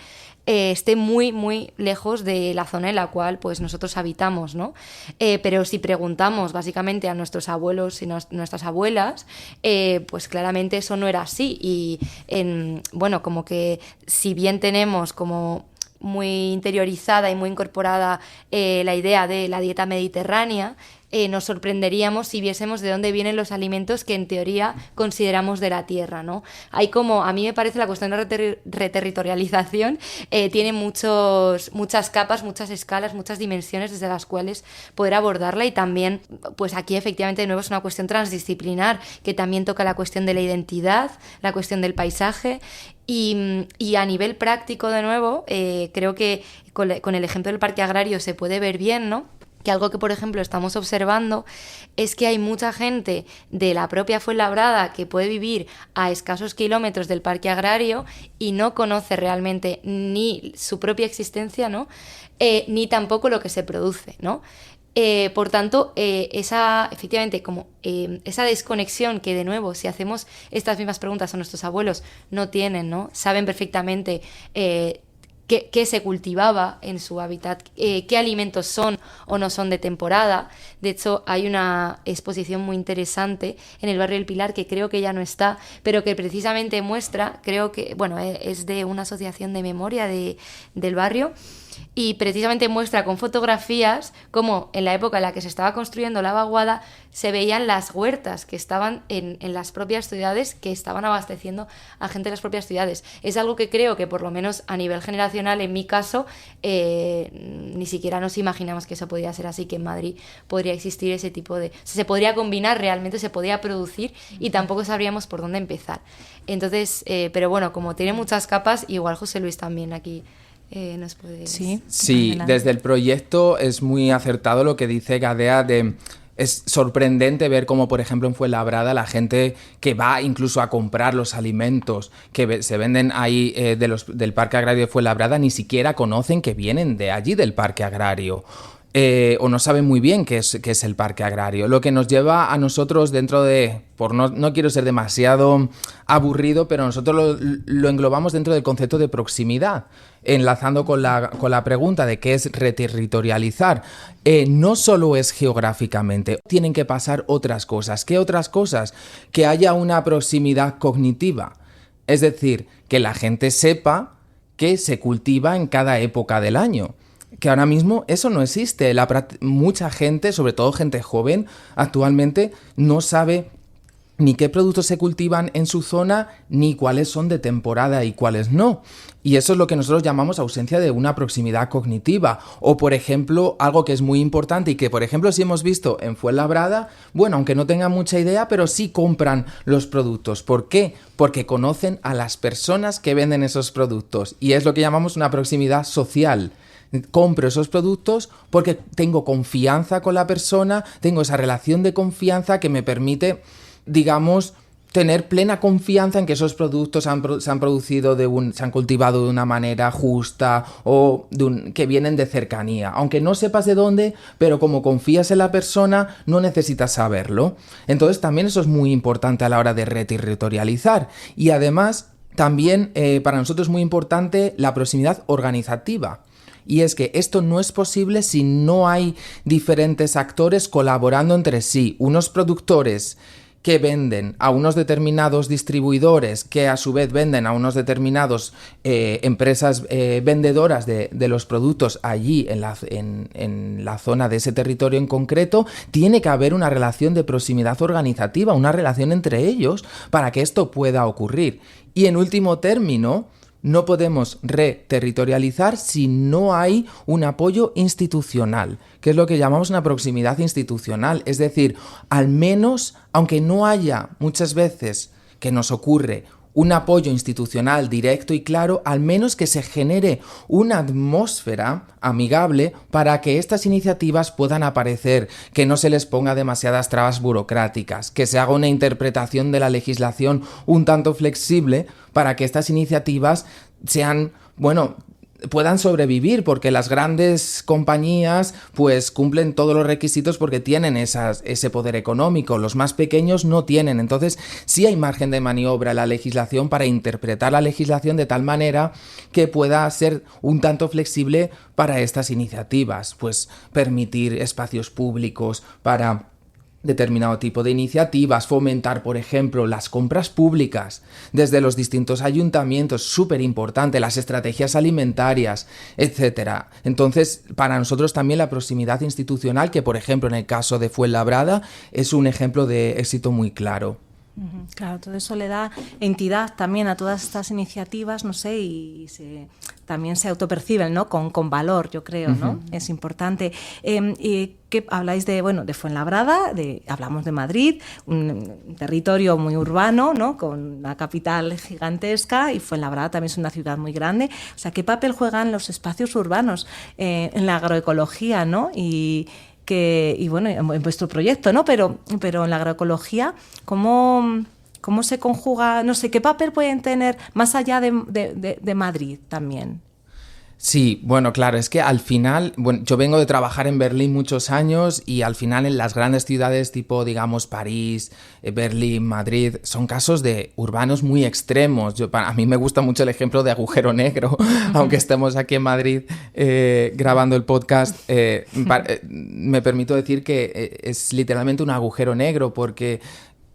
esté muy, muy lejos de la zona en la cual pues, nosotros habitamos, ¿no? Pero si preguntamos básicamente a nuestros abuelos y nuestras abuelas, pues claramente eso no era así. Y bueno, como que si bien tenemos como muy interiorizada y muy incorporada la idea de la dieta mediterránea, nos sorprenderíamos si viésemos de dónde vienen los alimentos que en teoría consideramos de la tierra, ¿no? Hay como, a mí me parece la cuestión de reterritorialización tiene muchas capas, muchas escalas, muchas dimensiones desde las cuales poder abordarla, y también, pues aquí efectivamente de nuevo es una cuestión transdisciplinar que también toca la cuestión de la identidad, la cuestión del paisaje. Y a nivel práctico, de nuevo, creo que con el ejemplo del parque agrario se puede ver bien, ¿no? Que algo que, por ejemplo, estamos observando es que hay mucha gente de la propia Fuenlabrada que puede vivir a escasos kilómetros del parque agrario y no conoce realmente ni su propia existencia, ¿no? Ni tampoco lo que se produce, ¿no? Por tanto, efectivamente, como esa desconexión que, de nuevo, si hacemos estas mismas preguntas a nuestros abuelos, no tienen, ¿no? Saben perfectamente qué se cultivaba en su hábitat, qué alimentos son o no son de temporada. De hecho, hay una exposición muy interesante en el barrio del Pilar, que creo que ya no está, pero que precisamente muestra, creo que, bueno, es de una asociación de memoria del barrio, y precisamente muestra con fotografías cómo en la época en la que se estaba construyendo la vaguada se veían las huertas que estaban en las propias ciudades, que estaban abasteciendo a gente de las propias ciudades. Es algo que creo que, por lo menos a nivel generacional, en mi caso, ni siquiera nos imaginamos que eso podía ser así, que en Madrid podría existir ese tipo de... O sea, se podría combinar realmente, se podría producir, y tampoco sabríamos por dónde empezar. Entonces, pero bueno, como tiene muchas capas, igual José Luis también aquí... nos puede... Sí, desde el proyecto es muy acertado lo que dice Gadea es sorprendente ver cómo, por ejemplo, en Fuenlabrada la gente que va incluso a comprar los alimentos que se venden ahí del Parque Agrario de Fuenlabrada ni siquiera conocen que vienen de allí, del Parque Agrario. O no saben muy bien qué es el parque agrario, lo que nos lleva a nosotros dentro de, no quiero ser demasiado aburrido, pero nosotros lo englobamos dentro del concepto de proximidad, enlazando con la pregunta de qué es reterritorializar. No solo es geográficamente, tienen que pasar otras cosas. ¿Qué otras cosas? Que haya una proximidad cognitiva, es decir, que la gente sepa que se cultiva en cada época del año. Que ahora mismo eso no existe. Mucha gente, sobre todo gente joven, actualmente no sabe ni qué productos se cultivan en su zona, ni cuáles son de temporada y cuáles no. Y eso es lo que nosotros llamamos ausencia de una proximidad cognitiva. O, por ejemplo, algo que es muy importante y que, por ejemplo, sí hemos visto en Fuenlabrada, bueno, aunque no tengan mucha idea, pero sí compran los productos. ¿Por qué? Porque conocen a las personas que venden esos productos. Y es lo que llamamos una proximidad social. Compro esos productos porque tengo confianza con la persona, tengo esa relación de confianza que me permite, digamos, tener plena confianza en que esos productos se han producido se han cultivado de una manera justa o que vienen de cercanía. Aunque no sepas de dónde, pero como confías en la persona, no necesitas saberlo. Entonces también eso es muy importante a la hora de reterritorializar. Y además, también para nosotros es muy importante la proximidad organizativa. Y es que esto no es posible si no hay diferentes actores colaborando entre sí. Unos productores que venden a unos determinados distribuidores, que a su vez venden a unos determinados empresas vendedoras de los productos allí en la zona de ese territorio en concreto. Tiene que haber una relación de proximidad organizativa, una relación entre ellos para que esto pueda ocurrir. Y en último término, no podemos reterritorializar si no hay un apoyo institucional, que es lo que llamamos una proximidad institucional. Es decir, al menos, aunque no haya muchas veces que nos ocurre un apoyo institucional directo y claro, al menos que se genere una atmósfera amigable para que estas iniciativas puedan aparecer, que no se les ponga demasiadas trabas burocráticas, que se haga una interpretación de la legislación un tanto flexible para que estas iniciativas puedan sobrevivir, porque las grandes compañías pues cumplen todos los requisitos porque tienen ese poder económico. Los más pequeños no tienen. Entonces sí hay margen de maniobra en la legislación para interpretar la legislación de tal manera que pueda ser un tanto flexible para estas iniciativas, pues permitir espacios públicos para determinado tipo de iniciativas, fomentar, por ejemplo, las compras públicas desde los distintos ayuntamientos, súper importante, las estrategias alimentarias, etcétera. Entonces, para nosotros también la proximidad institucional, que por ejemplo en el caso de Fuenlabrada es un ejemplo de éxito muy claro. Claro, todo eso le da entidad también a todas estas iniciativas, no sé, y también se autoperciben, ¿no? Con valor, yo creo, ¿no? Es importante. Que habláis de Fuenlabrada, hablamos de Madrid, un territorio muy urbano, ¿no? Con una capital gigantesca, y Fuenlabrada también es una ciudad muy grande. O sea, ¿qué papel juegan los espacios urbanos en la agroecología, ¿no? Y en vuestro proyecto, ¿no? Pero en la agroecología, ¿cómo se conjuga? No sé, ¿qué papel pueden tener más allá de Madrid también? Sí, bueno, claro, es que al final, yo vengo de trabajar en Berlín muchos años y al final en las grandes ciudades tipo, digamos, París, Berlín, Madrid, son casos de urbanos muy extremos. A mí me gusta mucho el ejemplo de agujero negro, aunque estemos aquí en Madrid grabando el podcast, me permito decir que es literalmente un agujero negro porque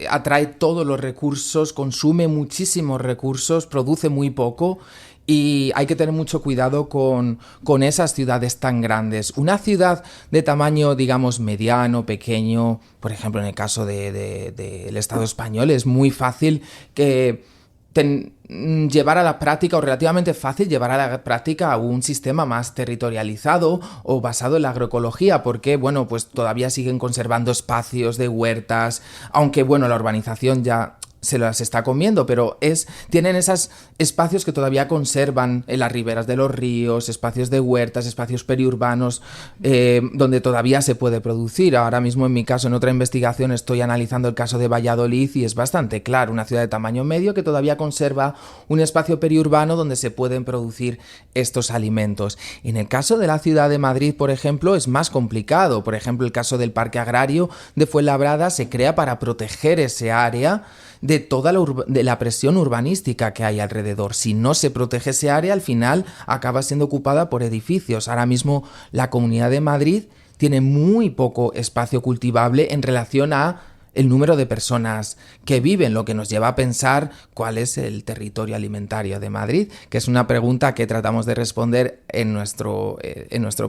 atrae todos los recursos, consume muchísimos recursos, produce muy poco. Y hay que tener mucho cuidado con esas ciudades tan grandes. Una ciudad de tamaño, digamos, mediano, pequeño, por ejemplo, en el caso del Estado español, es muy fácil que llevar a la práctica, o relativamente fácil llevar a la práctica un sistema más territorializado o basado en la agroecología, porque, pues todavía siguen conservando espacios de huertas, aunque, la urbanización ya se las está comiendo, pero tienen esos espacios que todavía conservan en las riberas de los ríos, espacios de huertas, espacios periurbanos, donde todavía se puede producir. Ahora mismo, en mi caso, en otra investigación, estoy analizando el caso de Valladolid y es bastante claro, una ciudad de tamaño medio que todavía conserva un espacio periurbano donde se pueden producir estos alimentos. En el caso de la ciudad de Madrid, por ejemplo, es más complicado. Por ejemplo, el caso del Parque Agrario de Fuenlabrada se crea para proteger ese área de toda la presión urbanística que hay alrededor. Si no se protege ese área, al final acaba siendo ocupada por edificios. Ahora mismo la Comunidad de Madrid tiene muy poco espacio cultivable en relación a el número de personas que viven, lo que nos lleva a pensar cuál es el territorio alimentario de Madrid, que es una pregunta que tratamos de responder en nuestro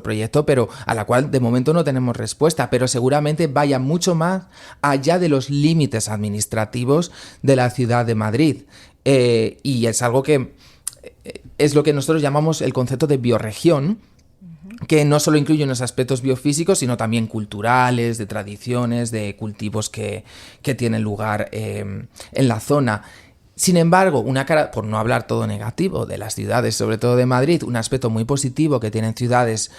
proyecto, pero a la cual de momento no tenemos respuesta, pero seguramente vaya mucho más allá de los límites administrativos de la ciudad de Madrid. Y es algo que es lo que nosotros llamamos el concepto de bioregión, que no solo incluye unos aspectos biofísicos, sino también culturales, de tradiciones, de cultivos que tienen lugar en la zona. Sin embargo, por no hablar todo negativo de las ciudades, sobre todo de Madrid, un aspecto muy positivo que tienen ciudades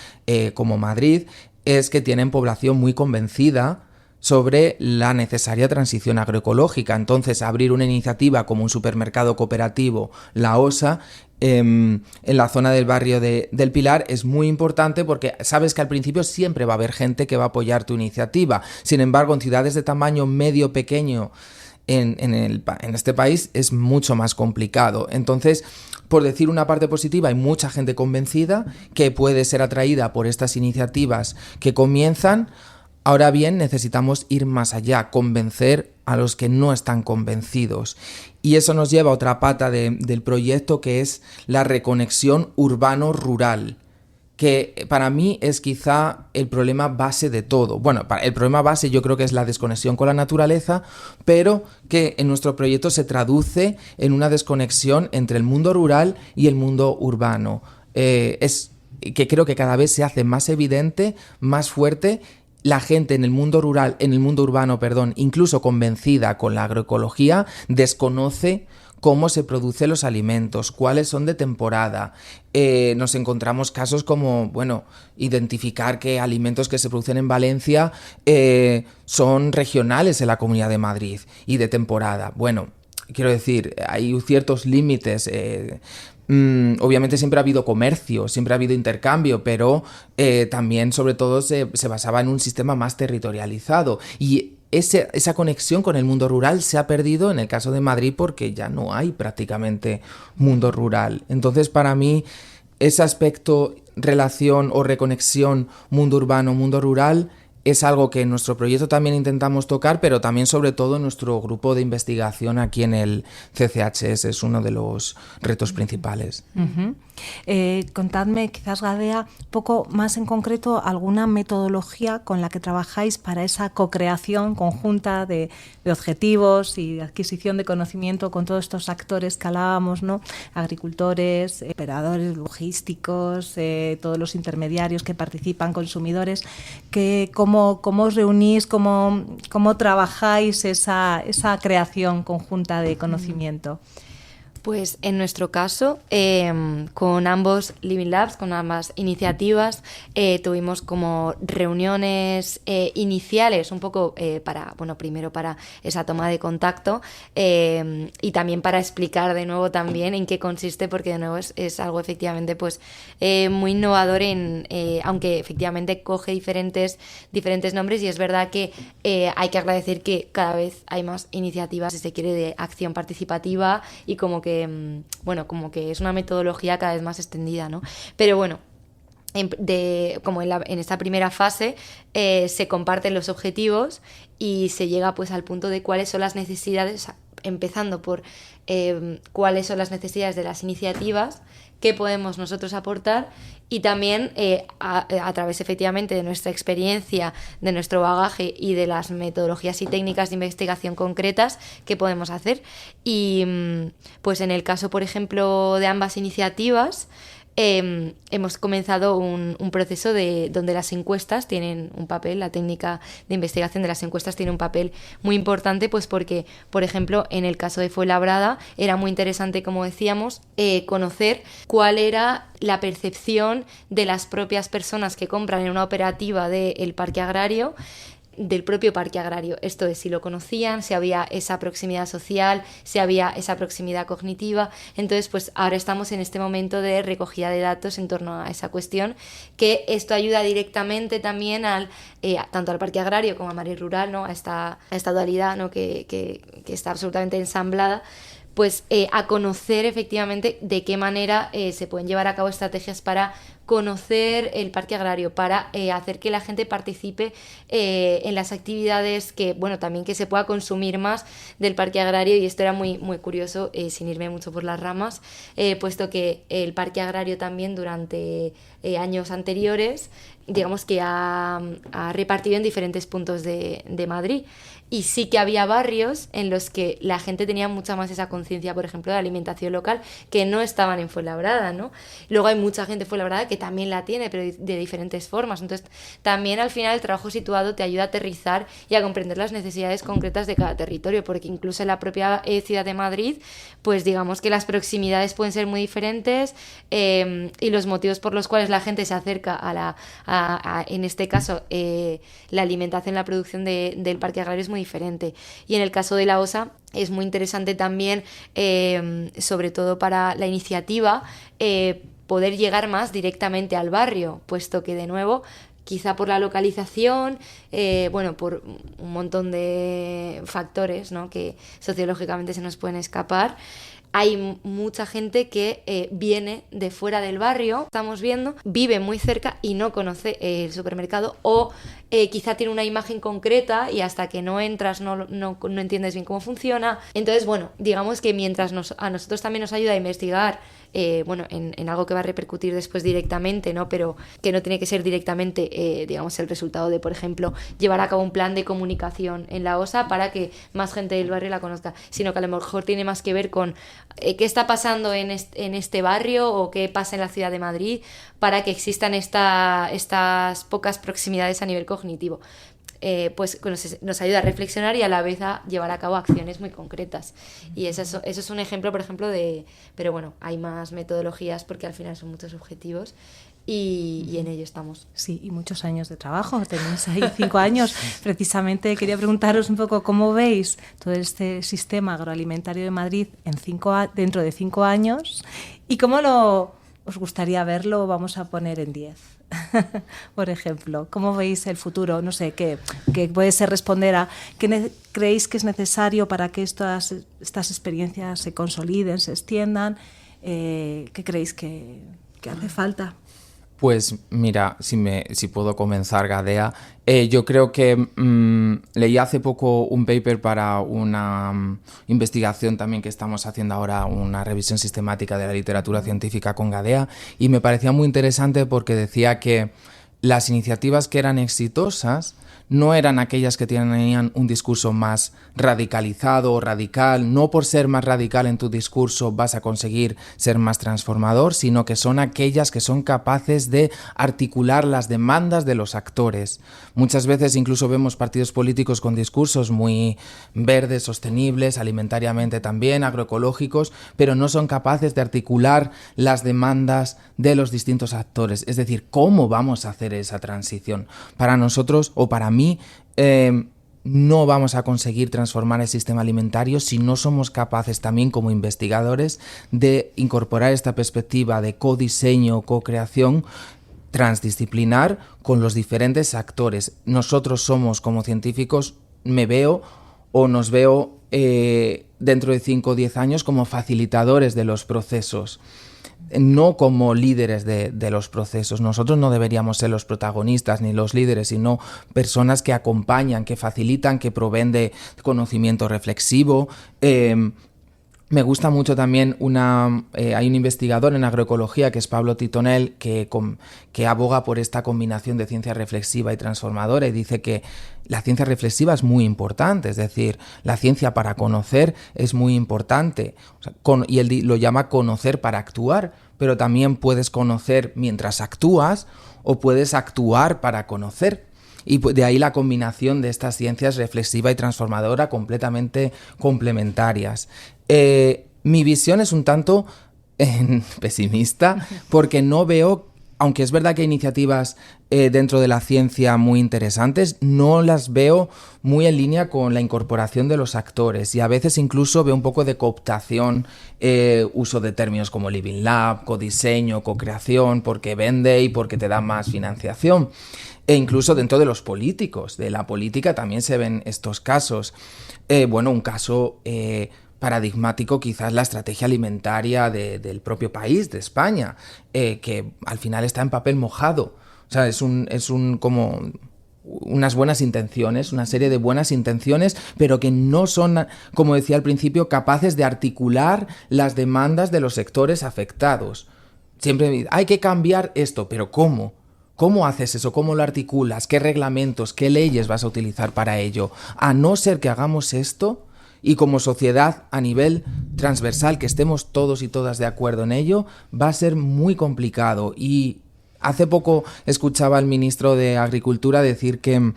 como Madrid es que tienen población muy convencida sobre la necesaria transición agroecológica. Entonces, abrir una iniciativa como un supermercado cooperativo, la OSA, en la zona del barrio del Pilar es muy importante porque sabes que al principio siempre va a haber gente que va a apoyar tu iniciativa. Sin embargo, en ciudades de tamaño medio pequeño en este país es mucho más complicado. Entonces, por decir una parte positiva, hay mucha gente convencida que puede ser atraída por estas iniciativas que comienzan. Ahora bien, necesitamos ir más allá, convencer a los que no están convencidos. Y eso nos lleva a otra pata del proyecto, que es la reconexión urbano-rural, que para mí es quizá el problema base de todo. Bueno, el problema base yo creo que es la desconexión con la naturaleza, pero que en nuestro proyecto se traduce en una desconexión entre el mundo rural y el mundo urbano. Es que creo que cada vez se hace más evidente, más fuerte. La gente en el mundo rural, en el mundo urbano, incluso convencida con la agroecología, desconoce cómo se producen los alimentos, cuáles son de temporada. Nos encontramos casos como, identificar que alimentos que se producen en Valencia son regionales en la Comunidad de Madrid y de temporada. Bueno, quiero decir, hay ciertos límites. Obviamente siempre ha habido comercio, siempre ha habido intercambio, pero también sobre todo se basaba en un sistema más territorializado, y esa conexión con el mundo rural se ha perdido en el caso de Madrid porque ya no hay prácticamente mundo rural. Entonces, para mí, ese aspecto, relación o reconexión mundo urbano, mundo rural, es algo que en nuestro proyecto también intentamos tocar, pero también sobre todo en nuestro grupo de investigación aquí en el CCHS es uno de los retos principales. Uh-huh. Contadme, quizás Gadea, un poco más en concreto alguna metodología con la que trabajáis para esa co-creación conjunta de objetivos y de adquisición de conocimiento con todos estos actores que hablábamos, ¿no? Agricultores, operadores logísticos, todos los intermediarios que participan, consumidores, ¿cómo os reunís, cómo trabajáis esa creación conjunta de conocimiento? Pues en nuestro caso, con ambos Living Labs, con ambas iniciativas, tuvimos como reuniones iniciales, un poco primero para esa toma de contacto y también para explicar de nuevo también en qué consiste, porque de nuevo es algo efectivamente pues muy innovador, aunque efectivamente coge diferentes nombres, y es verdad que hay que agradecer que cada vez hay más iniciativas, si se quiere, de acción participativa, y como que es una metodología cada vez más extendida, ¿no? Pero bueno, como en esta primera fase se comparten los objetivos y se llega pues al punto de cuáles son las necesidades, empezando por cuáles son las necesidades de las iniciativas, qué podemos nosotros aportar, y también a través efectivamente de nuestra experiencia, de nuestro bagaje y de las metodologías y técnicas de investigación concretas, qué podemos hacer. Y pues en el caso, por ejemplo, de ambas iniciativas, hemos comenzado un proceso donde las encuestas tienen un papel, la técnica de investigación de las encuestas tiene un papel muy importante, pues porque, por ejemplo, en el caso de Fuenlabrada era muy interesante, como decíamos, conocer cuál era la percepción de las propias personas que compran en una operativa del parque agrario, del propio parque agrario. Esto es, si lo conocían, si había esa proximidad social, si había esa proximidad cognitiva. Entonces, pues ahora estamos en este momento de recogida de datos en torno a esa cuestión, que esto ayuda directamente también tanto al parque agrario como a Madrid Rural, ¿no? a esta dualidad, ¿no? que está absolutamente ensamblada, pues a conocer efectivamente de qué manera se pueden llevar a cabo estrategias para conocer el parque agrario, para hacer que la gente participe en las actividades, también que se pueda consumir más del parque agrario. Y esto era muy, muy curioso, sin irme mucho por las ramas, puesto que el parque agrario también durante años anteriores, digamos que ha repartido en diferentes puntos de Madrid. y sí que había barrios en los que la gente tenía mucha más esa conciencia, por ejemplo, de alimentación local, que no estaban en Fuenlabrada, ¿no? Luego hay mucha gente en Fuenlabrada que también la tiene, pero de diferentes formas. Entonces, también al final el trabajo situado te ayuda a aterrizar y a comprender las necesidades concretas de cada territorio, porque incluso en la propia ciudad de Madrid, pues digamos que las proximidades pueden ser muy diferentes, y los motivos por los cuales la gente se acerca en este caso, la alimentación, la producción del parque agrario es muy diferente. Y en el caso de la OSA es muy interesante también, sobre todo para la iniciativa, poder llegar más directamente al barrio, puesto que de nuevo, quizá por la localización, por un montón de factores, ¿no?, que sociológicamente se nos pueden escapar, hay mucha gente que viene de fuera del barrio, estamos viendo, vive muy cerca y no conoce el supermercado, o quizá tiene una imagen concreta y hasta que no entras no entiendes bien cómo funciona. Entonces, bueno, digamos que mientras a nosotros también nos ayuda a investigar, en algo que va a repercutir después directamente, ¿no?, pero que no tiene que ser directamente, digamos, el resultado de, por ejemplo, llevar a cabo un plan de comunicación en la OSA para que más gente del barrio la conozca, sino que a lo mejor tiene más que ver con qué está pasando en este barrio o qué pasa en la ciudad de Madrid para que existan estas pocas proximidades a nivel cognitivo. Pues nos ayuda a reflexionar y a la vez a llevar a cabo acciones muy concretas. Y eso es un ejemplo, por ejemplo, pero bueno, hay más metodologías porque al final son muchos objetivos y en ello estamos. Sí, y muchos años de trabajo, tenéis ahí 5 años. Precisamente quería preguntaros un poco cómo veis todo este sistema agroalimentario de Madrid dentro de 5 años y cómo os gustaría verlo, vamos a poner en 10. Por ejemplo, ¿cómo veis el futuro? No sé, que puede ser responder a qué creéis que es necesario para que estas experiencias se consoliden, se extiendan. ¿Qué creéis que hace falta? Pues mira, si puedo comenzar, Gadea. Yo creo que leí hace poco un paper para una investigación también que estamos haciendo ahora, una revisión sistemática de la literatura científica con Gadea, y me parecía muy interesante porque decía que las iniciativas que eran exitosas no eran aquellas que tenían un discurso más radicalizado o radical. No por ser más radical en tu discurso vas a conseguir ser más transformador, sino que son aquellas que son capaces de articular las demandas de los actores. Muchas veces incluso vemos partidos políticos con discursos muy verdes, sostenibles, alimentariamente también, agroecológicos, pero no son capaces de articular las demandas de los distintos actores. Es decir, ¿cómo vamos a hacer esa transición? Para nosotros, o para mí, no vamos a conseguir transformar el sistema alimentario si no somos capaces también como investigadores de incorporar esta perspectiva de codiseño, co-creación transdisciplinar con los diferentes actores. Nosotros somos como científicos, nos veo dentro de 5 o 10 años como facilitadores de los procesos, no como líderes de los procesos. Nosotros no deberíamos ser los protagonistas ni los líderes, sino personas que acompañan, que facilitan, que proveen de conocimiento reflexivo. Me gusta mucho también hay un investigador en agroecología que es Pablo Titonel que aboga por esta combinación de ciencia reflexiva y transformadora, y dice que la ciencia reflexiva es muy importante, es decir, la ciencia para conocer es muy importante, y él lo llama conocer para actuar, pero también puedes conocer mientras actúas o puedes actuar para conocer. Y de ahí la combinación de estas ciencias reflexiva y transformadora completamente complementarias. Mi visión es un tanto pesimista porque no veo, aunque es verdad que hay iniciativas dentro de la ciencia muy interesantes, no las veo muy en línea con la incorporación de los actores, y a veces incluso veo un poco de cooptación, uso de términos como Living Lab, codiseño, co-creación, porque vende y porque te da más financiación. E incluso dentro de los políticos, de la política también se ven estos casos. Un caso paradigmático quizás la estrategia alimentaria del propio país, de España, que al final está en papel mojado. O sea, es como unas buenas intenciones, una serie de buenas intenciones, pero que no son, como decía al principio, capaces de articular las demandas de los sectores afectados. Siempre hay que cambiar esto, pero ¿cómo? ¿Cómo haces eso? ¿Cómo lo articulas? ¿Qué reglamentos, qué leyes vas a utilizar para ello? A no ser que hagamos esto y como sociedad a nivel transversal, que estemos todos y todas de acuerdo en ello, va a ser muy complicado. Y hace poco escuchaba al ministro de Agricultura decir que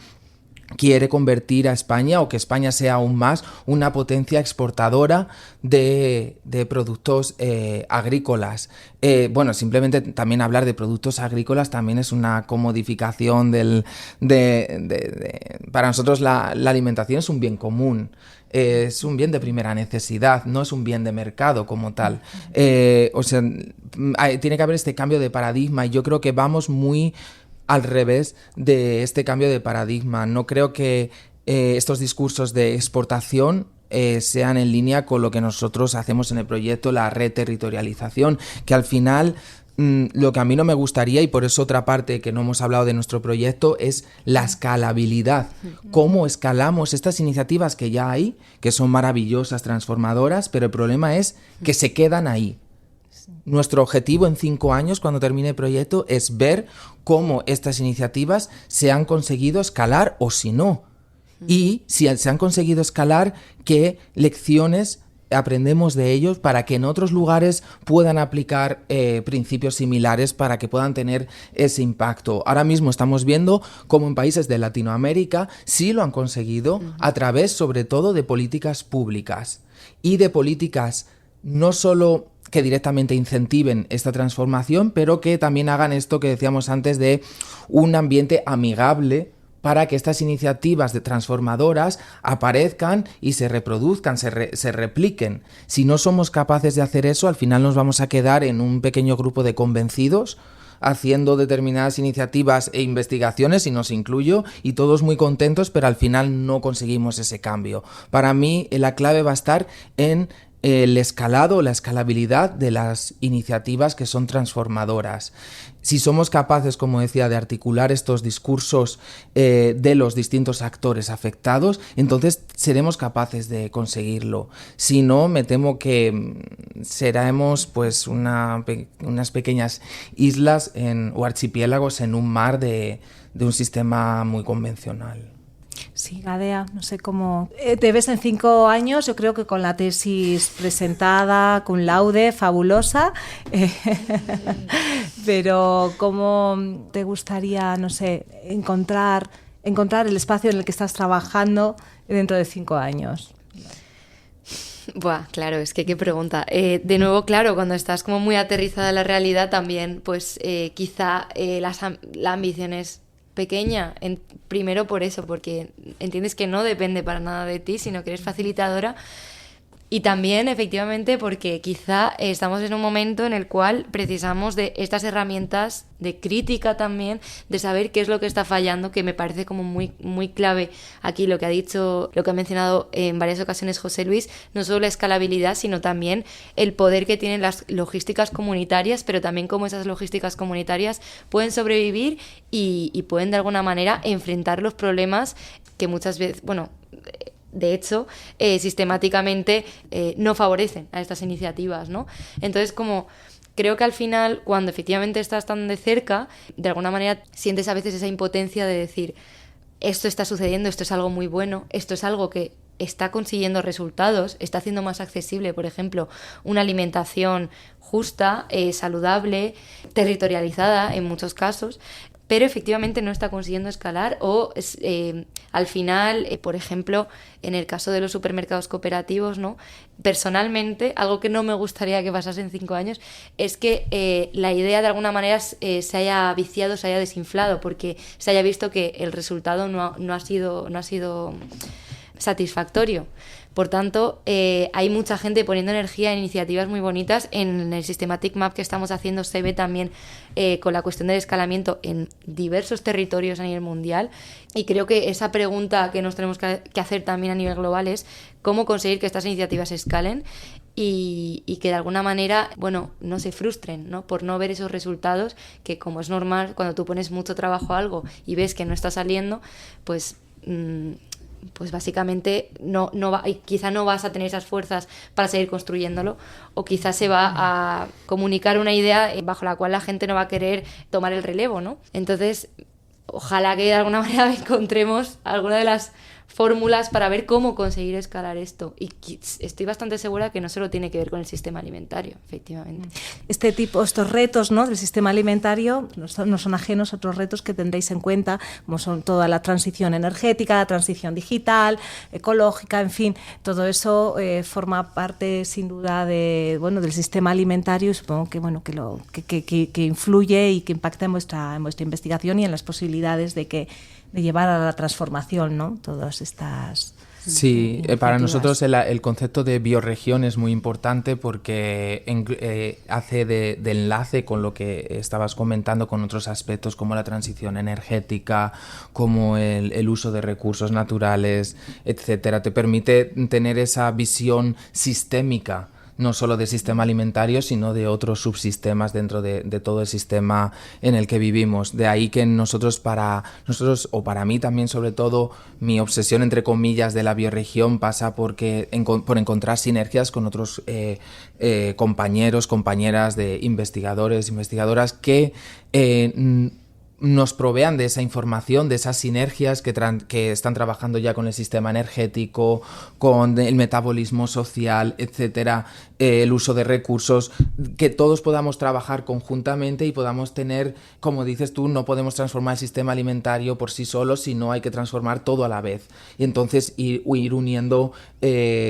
quiere convertir a España, o que España sea aún más una potencia exportadora de productos agrícolas. Bueno, simplemente también hablar de productos agrícolas también es una comodificación para nosotros la alimentación es un bien común. Es un bien de primera necesidad, no es un bien de mercado como tal. O sea, tiene que haber este cambio de paradigma y yo creo que vamos muy al revés de este cambio de paradigma. No creo que estos discursos de exportación sean en línea con lo que nosotros hacemos en el proyecto, la reterritorialización, que al final lo que a mí no me gustaría, y por eso otra parte que no hemos hablado de nuestro proyecto, es la escalabilidad. ¿Cómo escalamos estas iniciativas que ya hay, que son maravillosas, transformadoras, pero el problema es que se quedan ahí? Nuestro objetivo en 5 años, cuando termine el proyecto, es ver cómo estas iniciativas se han conseguido escalar o si no. Y si se han conseguido escalar, qué lecciones aprendemos de ellos para que en otros lugares puedan aplicar principios similares para que puedan tener ese impacto. Ahora mismo estamos viendo cómo en países de Latinoamérica sí lo han conseguido a través, sobre todo, de políticas públicas y de políticas no solo que directamente incentiven esta transformación, pero que también hagan esto que decíamos antes de un ambiente amigable para que estas iniciativas transformadoras aparezcan y se reproduzcan, se repliquen. Si no somos capaces de hacer eso, al final nos vamos a quedar en un pequeño grupo de convencidos haciendo determinadas iniciativas e investigaciones, y nos incluyo, y todos muy contentos, pero al final no conseguimos ese cambio. Para mí la clave va a estar en el escalado, la escalabilidad de las iniciativas que son transformadoras. Si somos capaces, como decía, de articular estos discursos de los distintos actores afectados, entonces seremos capaces de conseguirlo. Si no, me temo que seremos pues unas pequeñas islas o archipiélagos en un mar de un sistema muy convencional. Sí, Gadea, no sé cómo te ves en 5 años. Yo creo que con la tesis presentada, cum laude, fabulosa, pero ¿cómo te gustaría, no sé, encontrar el espacio en el que estás trabajando dentro de 5 años? Buah, claro, es que qué pregunta. De nuevo, claro, cuando estás como muy aterrizada en la realidad también, pues quizá la ambición es pequeña, primero por eso, porque entiendes que no depende para nada de ti, sino que eres facilitadora, y también efectivamente porque quizá estamos en un momento en el cual precisamos de estas herramientas de crítica también, de saber qué es lo que está fallando, que me parece como muy, muy clave aquí lo que ha mencionado en varias ocasiones José Luis, no solo la escalabilidad, sino también el poder que tienen las logísticas comunitarias, pero también cómo esas logísticas comunitarias pueden sobrevivir y pueden de alguna manera enfrentar los problemas que muchas veces, de hecho, sistemáticamente no favorecen a estas iniciativas, ¿no? Entonces, creo que al final, cuando efectivamente estás tan de cerca, de alguna manera sientes a veces esa impotencia de decir, esto está sucediendo, esto es algo muy bueno, esto es algo que está consiguiendo resultados, está haciendo más accesible, por ejemplo, una alimentación justa, saludable, territorializada en muchos casos, pero efectivamente no está consiguiendo escalar o al final, por ejemplo, en el caso de los supermercados cooperativos, ¿no? Personalmente, algo que no me gustaría que pasase en 5 años es que la idea de alguna manera se haya viciado, se haya desinflado, porque se haya visto que el resultado no ha sido satisfactorio. Por tanto, hay mucha gente poniendo energía en iniciativas muy bonitas. En el Systematic Map que estamos haciendo se ve también con la cuestión del escalamiento en diversos territorios a nivel mundial. Y creo que esa pregunta que nos tenemos que hacer también a nivel global es cómo conseguir que estas iniciativas escalen y que de alguna manera, no se frustren, ¿no? Por no ver esos resultados que, como es normal, cuando tú pones mucho trabajo a algo y ves que no está saliendo, pues pues básicamente quizá no vas a tener esas fuerzas para seguir construyéndolo, o quizás se va a comunicar una idea bajo la cual la gente no va a querer tomar el relevo, ¿no? Entonces, ojalá que de alguna manera encontremos alguna de las fórmulas para ver cómo conseguir escalar esto. Y estoy bastante segura que no solo tiene que ver con el sistema alimentario, efectivamente. Estos retos, ¿no?, del sistema alimentario no son ajenos a otros retos que tendréis en cuenta, como son toda la transición energética, la transición digital, ecológica, en fin, todo eso forma parte sin duda del sistema alimentario, y supongo que influye y que impacta en vuestra investigación y en las posibilidades de llevar a la transformación, ¿no?, todas estas... Sí, para nosotros el concepto de bioregión es muy importante porque hace de enlace con lo que estabas comentando, con otros aspectos como la transición energética, como el uso de recursos naturales, etcétera. Te permite tener esa visión sistémica, no solo del sistema alimentario, sino de otros subsistemas dentro de todo el sistema en el que vivimos. De ahí que para mí también, sobre todo, mi obsesión, entre comillas, de la bioregión pasa por encontrar sinergias con otros compañeros, compañeras de investigadores, investigadoras que nos provean de esa información, de esas sinergias que están trabajando ya con el sistema energético, con el metabolismo social, etcétera, el uso de recursos, que todos podamos trabajar conjuntamente y podamos tener, como dices tú, no podemos transformar el sistema alimentario por sí solo, sino hay que transformar todo a la vez. Y entonces ir uniendo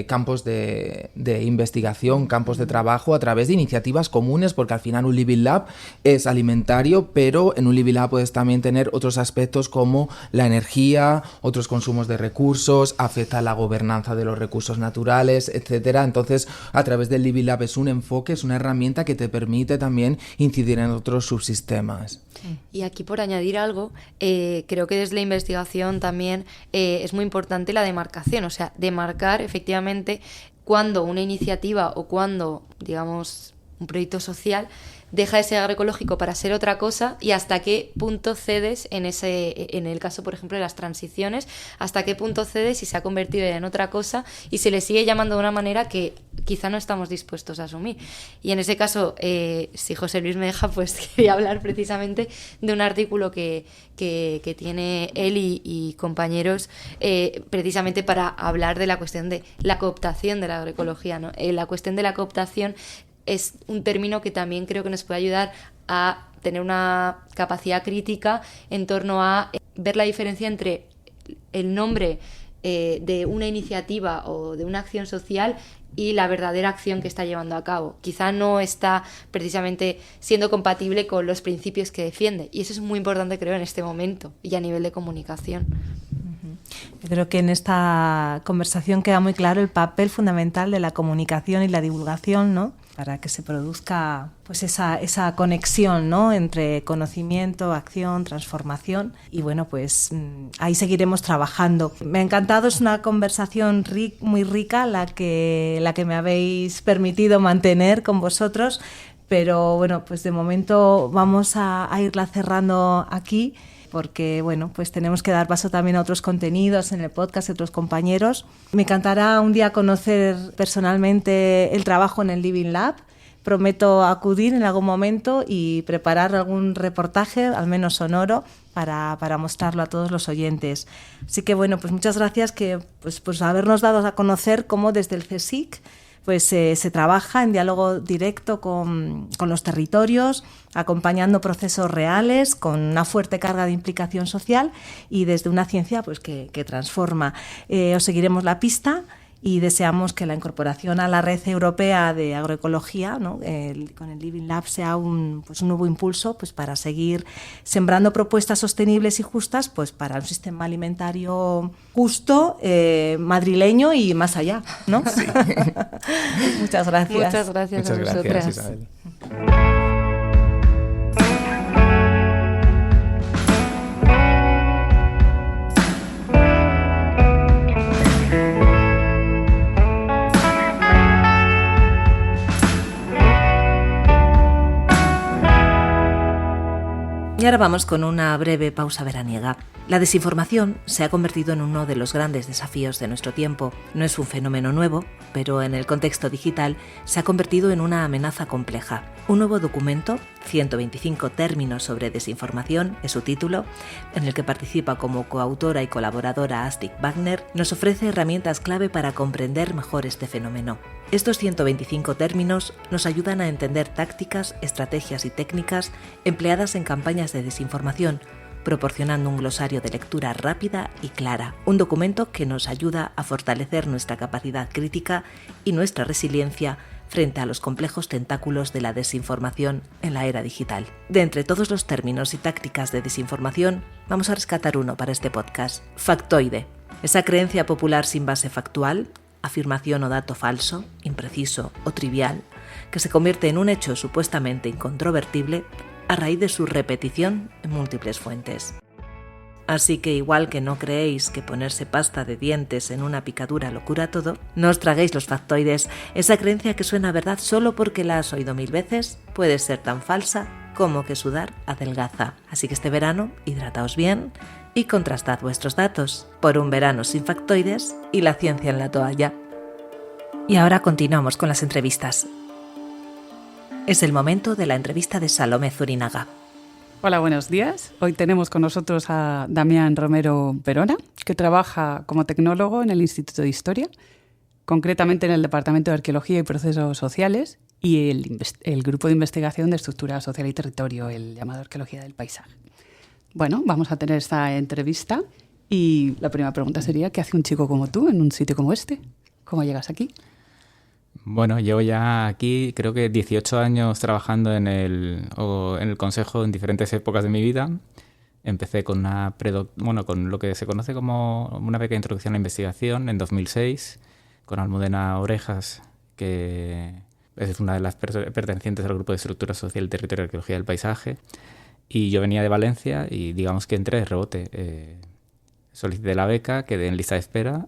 campos de investigación, campos de trabajo a través de iniciativas comunes, porque al final un Living Lab es alimentario, pero en un Living Lab puedes también tener otros aspectos como la energía, otros consumos de recursos, afecta a la gobernanza de los recursos naturales, etcétera. Entonces, a través del Living Lab es un enfoque, es una herramienta que te permite también incidir en otros subsistemas. Y aquí, por añadir algo, creo que desde la investigación también es muy importante la demarcación, o sea, demarcar efectivamente cuando una iniciativa o cuando, digamos, un proyecto social deja de ser agroecológico para ser otra cosa, y hasta qué punto cedes en el caso, por ejemplo, de las transiciones, hasta qué punto cedes y se ha convertido en otra cosa y se le sigue llamando de una manera que quizá no estamos dispuestos a asumir. Y en ese caso, si José Luis me deja, pues quería hablar precisamente de un artículo que tiene él y compañeros precisamente para hablar de la cuestión de la cooptación de la agroecología, ¿no? La cuestión de la cooptación es un término que también creo que nos puede ayudar a tener una capacidad crítica en torno a ver la diferencia entre el nombre de una iniciativa o de una acción social y la verdadera acción que está llevando a cabo. Quizá no está precisamente siendo compatible con los principios que defiende, y eso es muy importante, creo, en este momento y a nivel de comunicación. Yo creo que en esta conversación queda muy claro el papel fundamental de la comunicación y la divulgación, ¿no?, para que se produzca pues esa conexión, ¿no?, entre conocimiento, acción, transformación, y bueno, pues ahí seguiremos trabajando. Me ha encantado, es una conversación muy rica la que me habéis permitido mantener con vosotros, pero bueno, pues de momento vamos a irla cerrando aquí, porque bueno, pues tenemos que dar paso también a otros contenidos en el podcast de otros compañeros. Me encantará un día conocer personalmente el trabajo en el Living Lab. Prometo acudir en algún momento y preparar algún reportaje, al menos sonoro, para mostrarlo a todos los oyentes. Así que bueno, pues muchas gracias por habernos dado a conocer cómo desde el CSIC pues se trabaja en diálogo directo con los territorios, acompañando procesos reales con una fuerte carga de implicación social y desde una ciencia pues que transforma. Os seguiremos la pista y deseamos que la incorporación a la red europea de agroecología, ¿no?, con el Living Lab sea un nuevo impulso pues para seguir sembrando propuestas sostenibles y justas pues para un sistema alimentario justo, madrileño y más allá, ¿no? Sí. Muchas gracias. Muchas gracias a vosotras. Gracias, Isabel. Y ahora vamos con una breve pausa veraniega. La desinformación se ha convertido en uno de los grandes desafíos de nuestro tiempo. No es un fenómeno nuevo, pero en el contexto digital se ha convertido en una amenaza compleja. Un nuevo documento, 125 términos sobre desinformación, es su título, en el que participa como coautora y colaboradora Astrid Wagner, nos ofrece herramientas clave para comprender mejor este fenómeno. Estos 125 términos nos ayudan a entender tácticas, estrategias y técnicas empleadas en campañas de desinformación, proporcionando un glosario de lectura rápida y clara, un documento que nos ayuda a fortalecer nuestra capacidad crítica y nuestra resiliencia frente a los complejos tentáculos de la desinformación en la era digital. De entre todos los términos y tácticas de desinformación, vamos a rescatar uno para este podcast: factoide. Esa creencia popular sin base factual, afirmación o dato falso, impreciso o trivial, que se convierte en un hecho supuestamente incontrovertible a raíz de su repetición en múltiples fuentes. Así que igual que no creéis que ponerse pasta de dientes en una picadura lo cura todo, no os traguéis los factoides. Esa creencia que suena verdad solo porque la has oído 1000 veces puede ser tan falsa como que sudar adelgaza. Así que este verano hidrataos bien y contrastad vuestros datos por un verano sin factoides y la ciencia en la toalla. Y ahora continuamos con las entrevistas. Es el momento de la entrevista de Salomé Zurinaga. Hola, buenos días. Hoy tenemos con nosotros a Damián Romero Perona, que trabaja como tecnólogo en el Instituto de Historia, concretamente en el Departamento de Arqueología y Procesos Sociales y el Grupo de Investigación de Estructura Social y Territorio, el llamado Arqueología del Paisaje. Bueno, vamos a tener esta entrevista y la primera pregunta sería: ¿qué hace un chico como tú en un sitio como este? ¿Cómo llegas aquí? Bueno, llevo ya aquí creo que 18 años trabajando en el consejo en diferentes épocas de mi vida. Empecé con con lo que se conoce como una beca de introducción a la investigación en 2006 con Almudena Orejas, que es una de las pertenecientes al Grupo de Estructura Social y Territorio de Arqueología del Paisaje. Y yo venía de Valencia y digamos que entré de rebote. Solicité la beca, quedé en lista de espera.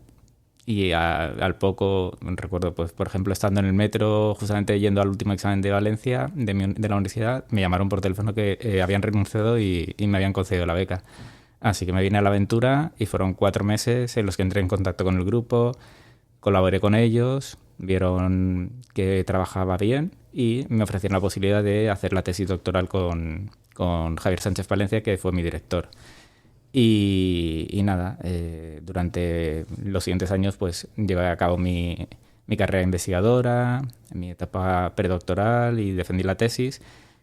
Y al poco, recuerdo, pues por ejemplo, estando en el metro, justamente yendo al último examen de Valencia, de la universidad, me llamaron por teléfono que habían renunciado y me habían concedido la beca. Así que me vine a la aventura y fueron 4 meses en los que entré en contacto con el grupo, colaboré con ellos, vieron que trabajaba bien y me ofrecieron la posibilidad de hacer la tesis doctoral con Javier Sánchez Palencia, que fue mi director. Y nada, durante los siguientes años pues llevé a cabo mi carrera investigadora, mi etapa predoctoral y defendí la tesis,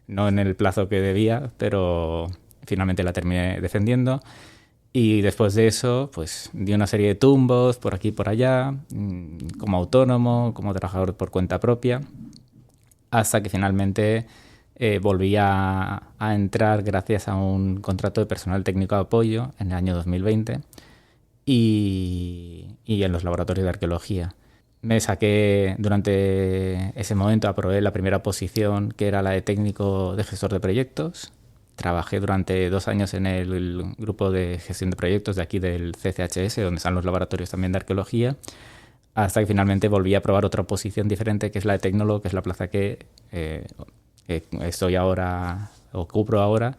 no en el plazo que debía, pero finalmente la terminé defendiendo. Y después de eso pues di una serie de tumbos por aquí y por allá, como autónomo, como trabajador por cuenta propia, hasta que finalmente volví a entrar gracias a un contrato de personal técnico de apoyo en el año 2020 y en los laboratorios de arqueología. Me saqué durante ese momento, aprobé la primera posición, que era la de técnico de gestor de proyectos. Trabajé durante 2 años en el grupo de gestión de proyectos de aquí del CCHS, donde están los laboratorios también de arqueología, hasta que finalmente volví a probar otra posición diferente, que es la de tecnólogo, que es la plaza que estoy ahora, o cubro ahora,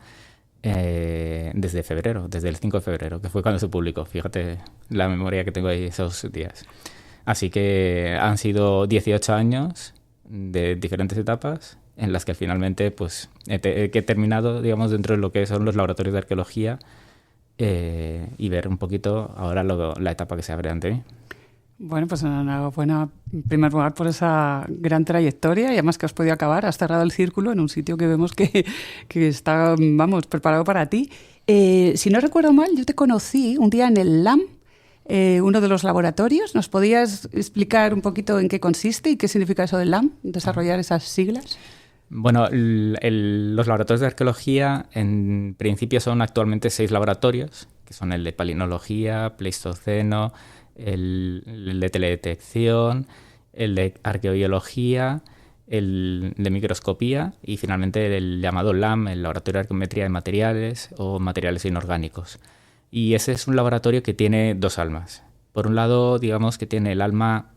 desde febrero, desde el 5 de febrero, que fue cuando se publicó. Fíjate la memoria que tengo ahí esos días. Así que han sido 18 años de diferentes etapas en las que finalmente pues, he terminado, digamos, dentro de lo que son los laboratorios de arqueología y ver un poquito ahora la etapa que se abre ante mí. Bueno, pues enhorabuena en primer lugar por esa gran trayectoria y además que has podido acabar, has cerrado el círculo en un sitio que vemos que está, vamos, preparado para ti. Si no recuerdo mal, yo te conocí un día en el LAM, uno de los laboratorios. ¿Nos podías explicar un poquito en qué consiste y qué significa eso del LAM, desarrollar esas siglas? Bueno, los laboratorios de arqueología en principio son actualmente 6 laboratorios, que son el de palinología, pleistoceno, el de teledetección, el de arqueobiología, el de microscopía y finalmente el llamado LAM, el Laboratorio de Arqueometría de Materiales o Materiales Inorgánicos. Y ese es un laboratorio que tiene 2 almas. Por un lado, digamos que tiene el alma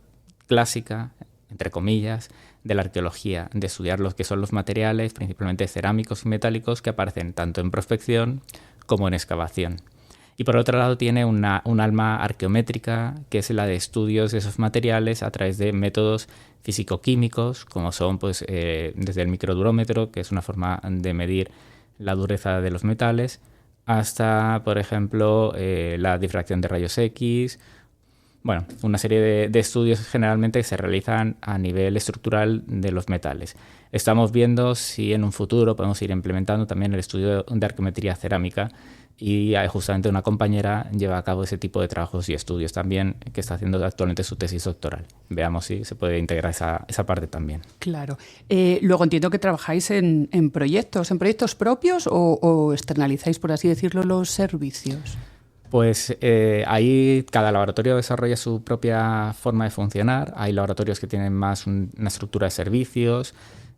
clásica, entre comillas, de la arqueología, de estudiar lo que son los materiales, principalmente cerámicos y metálicos, que aparecen tanto en prospección como en excavación. Y por otro lado tiene un alma arqueométrica, que es la de estudios de esos materiales a través de métodos físico-químicos, como son pues, desde el microdurómetro, que es una forma de medir la dureza de los metales, hasta, por ejemplo, la difracción de rayos X. Bueno, una serie de estudios generalmente que se realizan a nivel estructural de los metales. Estamos viendo si en un futuro podemos ir implementando también el estudio de arqueometría cerámica, y justamente una compañera lleva a cabo ese tipo de trabajos y estudios también, que está haciendo actualmente su tesis doctoral. Veamos si se puede integrar esa parte también. Claro. Luego entiendo que trabajáis en proyectos propios o externalizáis, por así decirlo, los servicios. Pues ahí cada laboratorio desarrolla su propia forma de funcionar. Hay laboratorios que tienen más una estructura de servicios,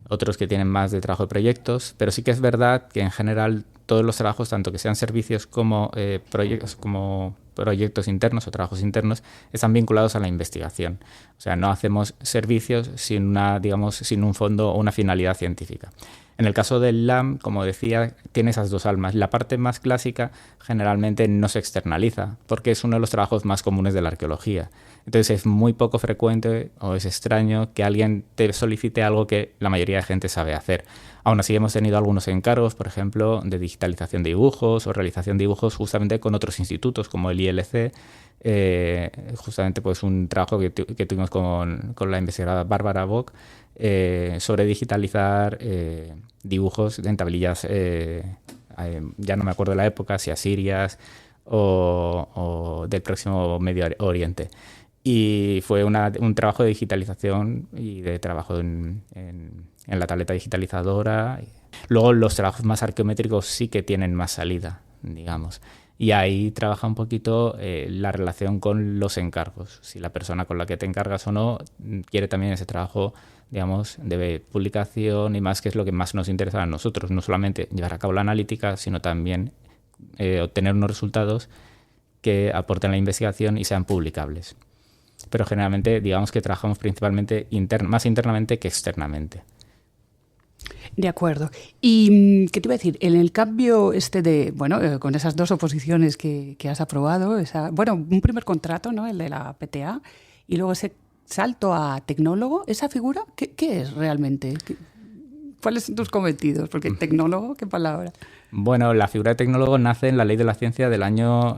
otros que tienen más de trabajo de proyectos, pero sí que es verdad que en general todos los trabajos, tanto que sean servicios como proyectos internos o trabajos internos, están vinculados a la investigación. O sea, no hacemos servicios sin un fondo o una finalidad científica. En el caso del LAM, como decía, tiene esas dos almas. La parte más clásica generalmente no se externaliza porque es uno de los trabajos más comunes de la arqueología. Entonces es muy poco frecuente o es extraño que alguien te solicite algo que la mayoría de gente sabe hacer. Aún así hemos tenido algunos encargos, por ejemplo, de digitalización de dibujos o realización de dibujos justamente con otros institutos como el ILC. Justamente pues un trabajo que tuvimos con la investigadora Bárbara Bock sobre digitalizar dibujos en tablillas, ya no me acuerdo de la época, si asirias o del próximo Medio Oriente. Y fue un trabajo de digitalización y de trabajo en la tableta digitalizadora. Luego los trabajos más arqueométricos sí que tienen más salida, digamos. Y ahí trabaja un poquito la relación con los encargos. Si la persona con la que te encargas o no quiere también ese trabajo, digamos, de publicación y más, que es lo que más nos interesa a nosotros. No solamente llevar a cabo la analítica, sino también obtener unos resultados que aporten a la investigación y sean publicables. Pero generalmente, digamos que trabajamos principalmente más internamente que externamente. De acuerdo. ¿Y qué te iba a decir? En el cambio con esas dos oposiciones que has aprobado, un primer contrato, ¿no? El de la PTA, y luego ese salto a tecnólogo, ¿esa figura qué es realmente? ¿Cuáles son tus cometidos? Porque tecnólogo, ¿qué palabra? Bueno, la figura de tecnólogo nace en la Ley de la Ciencia del año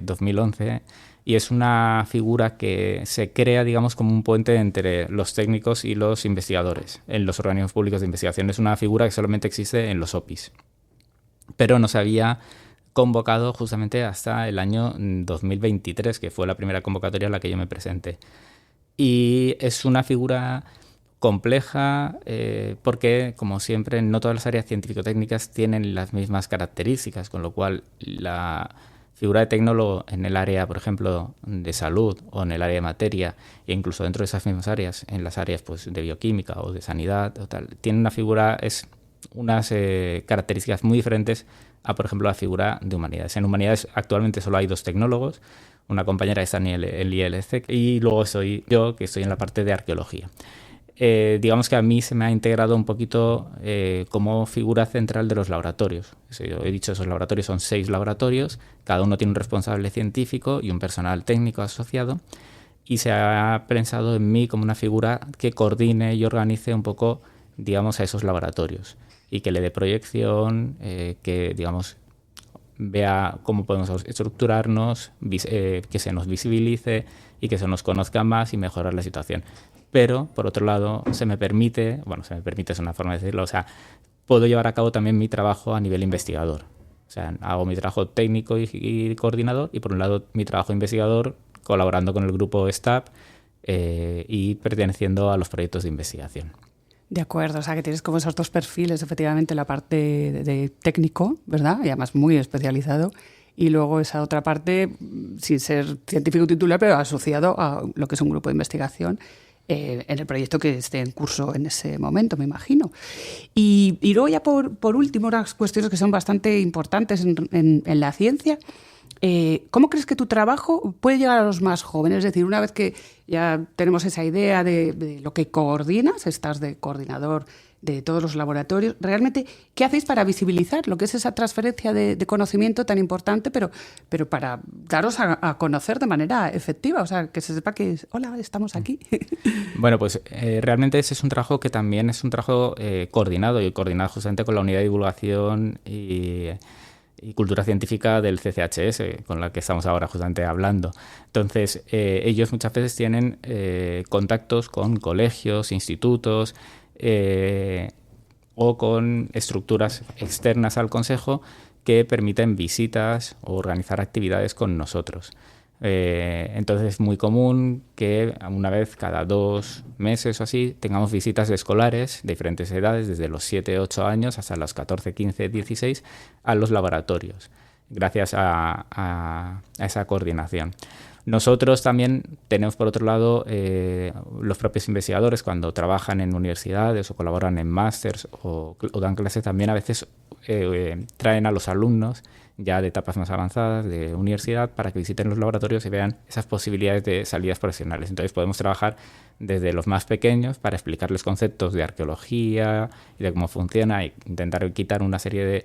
2011 y es una figura que se crea, digamos, como un puente entre los técnicos y los investigadores en los organismos públicos de investigación. Es una figura que solamente existe en los OPIs, pero no se había convocado justamente hasta el año 2023, que fue la primera convocatoria a la que yo me presenté. Y es una figura compleja porque, como siempre, no todas las áreas científico-técnicas tienen las mismas características, con lo cual la figura de tecnólogo en el área, por ejemplo, de salud o en el área de materia, e incluso dentro de esas mismas áreas, en las áreas pues, de bioquímica o de sanidad, o tal, tiene unas características muy diferentes a, por ejemplo, la figura de humanidades. En humanidades actualmente solo hay 2 tecnólogos, una compañera está en el ILC y luego soy yo, que estoy en la parte de arqueología. Digamos que a mí se me ha integrado un poquito como figura central de los laboratorios. He dicho, esos laboratorios son 6 laboratorios, cada uno tiene un responsable científico y un personal técnico asociado, y se ha pensado en mí como una figura que coordine y organice un poco, digamos, a esos laboratorios y que le dé proyección, que, digamos, vea cómo podemos estructurarnos, que se nos visibilice y que se nos conozca más y mejorar la situación. Pero, por otro lado, se me permite, es una forma de decirlo, o sea, puedo llevar a cabo también mi trabajo a nivel investigador. O sea, hago mi trabajo técnico y coordinador y, por un lado, mi trabajo investigador colaborando con el grupo STAP y perteneciendo a los proyectos de investigación. De acuerdo, o sea que tienes como esos 2 perfiles, efectivamente, la parte de técnico, ¿verdad? Y además muy especializado, y luego esa otra parte, sin ser científico titular, pero asociado a lo que es un grupo de investigación en el proyecto que esté en curso en ese momento, me imagino. Y luego ya por último, unas cuestiones que son bastante importantes en la ciencia ¿cómo crees que tu trabajo puede llegar a los más jóvenes? Es decir, una vez que ya tenemos esa idea de lo que coordinas, estás de coordinador de todos los laboratorios, realmente, ¿qué hacéis para visibilizar lo que es esa transferencia de conocimiento tan importante, pero para daros a conocer de manera efectiva? O sea, que se sepa que, hola, estamos aquí. Bueno, pues realmente ese es un trabajo que también es un trabajo coordinado justamente con la unidad de divulgación y cultura científica del CCHS, con la que estamos ahora justamente hablando. Entonces, ellos muchas veces tienen contactos con colegios, institutos, o con estructuras externas al Consejo que permiten visitas o organizar actividades con nosotros. Entonces es muy común que una vez cada 2 meses o así tengamos visitas de escolares de diferentes edades, desde los 7, 8 años hasta los 14, 15, 16, a los laboratorios, gracias a esa coordinación. Nosotros también tenemos, por otro lado, los propios investigadores, cuando trabajan en universidades o colaboran en másters o dan clases, también a veces traen a los alumnos ya de etapas más avanzadas de universidad para que visiten los laboratorios y vean esas posibilidades de salidas profesionales. Entonces podemos trabajar desde los más pequeños para explicarles conceptos de arqueología y de cómo funciona e intentar quitar una serie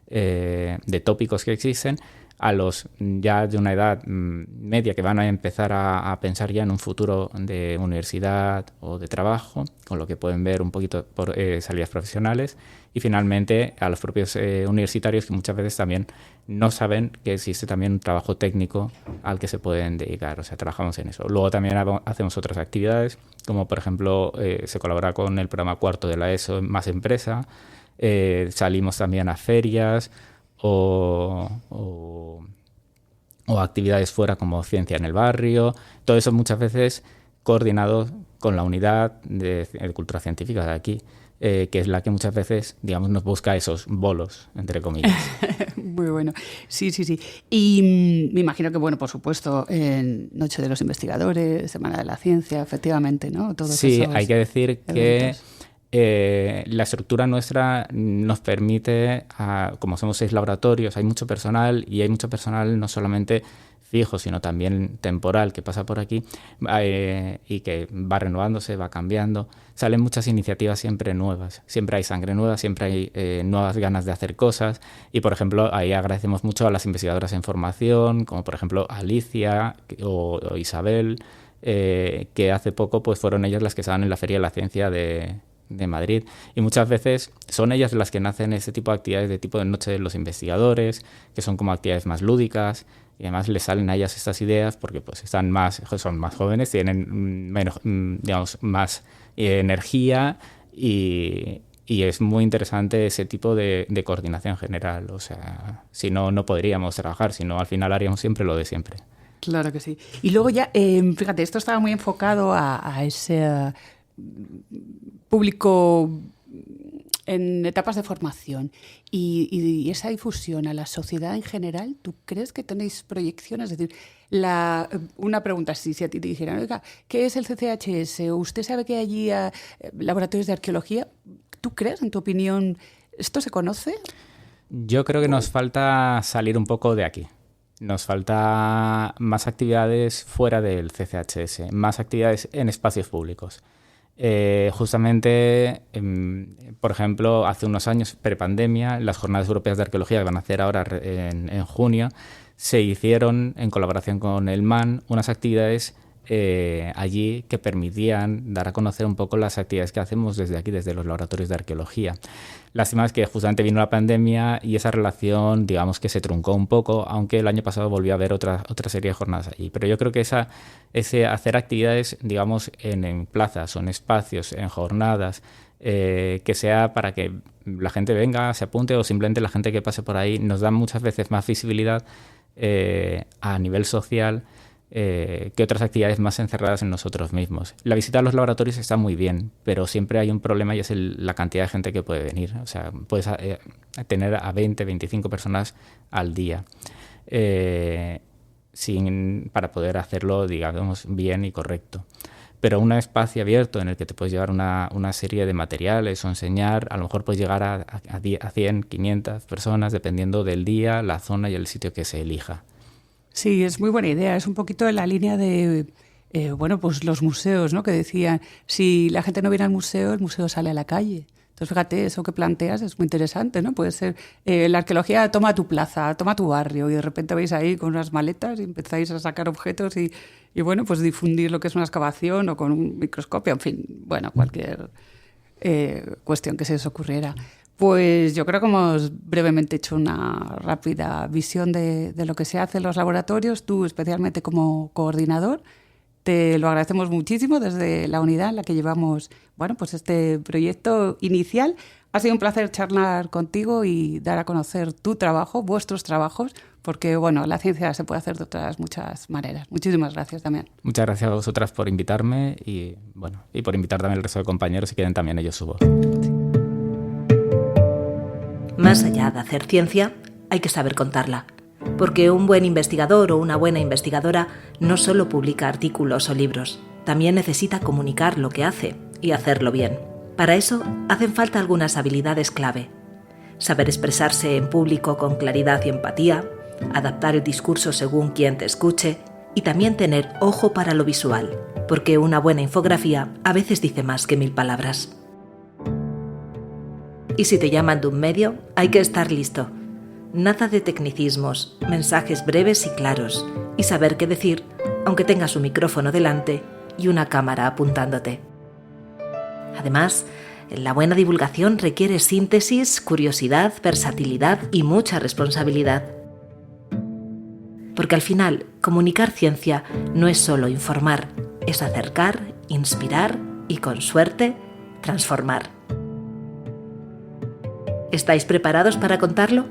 de tópicos que existen, a los ya de una edad media que van a empezar a pensar ya en un futuro de universidad o de trabajo, con lo que pueden ver un poquito por salidas profesionales, y finalmente a los propios universitarios, que muchas veces también no saben que existe también un trabajo técnico al que se pueden dedicar. O sea, trabajamos en eso. Luego también hacemos otras actividades, como por ejemplo se colabora con el programa cuarto de la ESO Más Empresa, salimos también a ferias o actividades fuera como Ciencia en el Barrio. Todo eso muchas veces coordinado con la unidad de cultura científica de aquí, que es la que muchas veces, digamos, nos busca esos bolos, entre comillas. Muy bueno. Sí. Y me imagino que, bueno, por supuesto, en Noche de los Investigadores, Semana de la Ciencia, efectivamente, ¿no? Todos sí, esos hay que decir eventos. Que la estructura nuestra nos permite, como somos 6 laboratorios, hay mucho personal, y hay mucho personal no solamente fijo, sino también temporal, que pasa por aquí y que va renovándose, va cambiando. Salen muchas iniciativas siempre nuevas, siempre hay sangre nueva, siempre hay nuevas ganas de hacer cosas, y por ejemplo ahí agradecemos mucho a las investigadoras en formación, como por ejemplo Alicia o Isabel, que hace poco pues fueron ellas las que estaban en la Feria de la Ciencia de Madrid, y muchas veces son ellas las que nacen ese tipo de actividades, de tipo de Noche de los Investigadores, que son como actividades más lúdicas, y además les salen a ellas estas ideas porque pues son más jóvenes, tienen menos, digamos, más energía, y es muy interesante ese tipo de coordinación general. O sea, si no, no podríamos trabajar, si no, al final haríamos siempre lo de siempre. Claro que sí. Y luego ya, fíjate, esto estaba muy enfocado a ese público en etapas de formación y esa difusión a la sociedad en general. ¿Tú crees que tenéis proyecciones? Es decir, una pregunta, si a ti te dijeran, oiga, ¿qué es el CCHS? ¿O usted sabe que hay allí laboratorios de arqueología? ¿Tú crees, en tu opinión, esto se conoce? Yo creo que nos falta salir un poco de aquí. Nos falta más actividades fuera del CCHS, más actividades en espacios públicos. Justamente, por ejemplo, hace unos años, prepandemia, las Jornadas Europeas de Arqueología que van a hacer ahora en junio, se hicieron en colaboración con el MAN unas actividades allí que permitían dar a conocer un poco las actividades que hacemos desde aquí, desde los laboratorios de arqueología. Lástima es que justamente vino la pandemia y esa relación, digamos, que se truncó un poco, aunque el año pasado volvió a haber otra serie de jornadas allí. Pero yo creo que ese hacer actividades, digamos, en plazas o en espacios, en jornadas, que sea para que la gente venga, se apunte, o simplemente la gente que pase por ahí, nos da muchas veces más visibilidad a nivel social que otras actividades más encerradas en nosotros mismos. La visita a los laboratorios está muy bien, pero siempre hay un problema, y es la cantidad de gente que puede venir. O sea, puedes tener a 20, 25 personas al día para poder hacerlo, digamos, bien y correcto. Pero un espacio abierto en el que te puedes llevar una serie de materiales o enseñar, a lo mejor puedes llegar a 100, 500 personas, dependiendo del día, la zona y el sitio que se elija. Sí, es muy buena idea. Es un poquito en la línea de, pues los museos, ¿no? Que decían, si la gente no viene al museo, el museo sale a la calle. Entonces, fíjate, eso que planteas es muy interesante, ¿no? Puede ser, la arqueología toma tu plaza, toma tu barrio, y de repente vais ahí con unas maletas y empezáis a sacar objetos y bueno, pues difundir lo que es una excavación o con un microscopio, en fin, bueno, cualquier cuestión que se os ocurriera. Pues yo creo que hemos brevemente hecho una rápida visión de lo que se hace en los laboratorios, tú especialmente como coordinador. Te lo agradecemos muchísimo desde la unidad en la que llevamos, pues este proyecto inicial. Ha sido un placer charlar contigo y dar a conocer tu trabajo, vuestros trabajos, porque la ciencia se puede hacer de otras muchas maneras. Muchísimas gracias, Damián. Muchas gracias a vosotras por invitarme y por invitar también al resto de compañeros si quieren también ellos su voz. Más allá de hacer ciencia, hay que saber contarla. Porque un buen investigador o una buena investigadora no solo publica artículos o libros, también necesita comunicar lo que hace y hacerlo bien. Para eso hacen falta algunas habilidades clave. Saber expresarse en público con claridad y empatía, adaptar el discurso según quien te escuche y también tener ojo para lo visual, porque una buena infografía a veces dice más que 1000 palabras. Y si te llaman de un medio, hay que estar listo. Nada de tecnicismos, mensajes breves y claros, y saber qué decir, aunque tengas un micrófono delante y una cámara apuntándote. Además, la buena divulgación requiere síntesis, curiosidad, versatilidad y mucha responsabilidad. Porque al final, comunicar ciencia no es solo informar, es acercar, inspirar y, con suerte, transformar. ¿Estáis preparados para contarlo?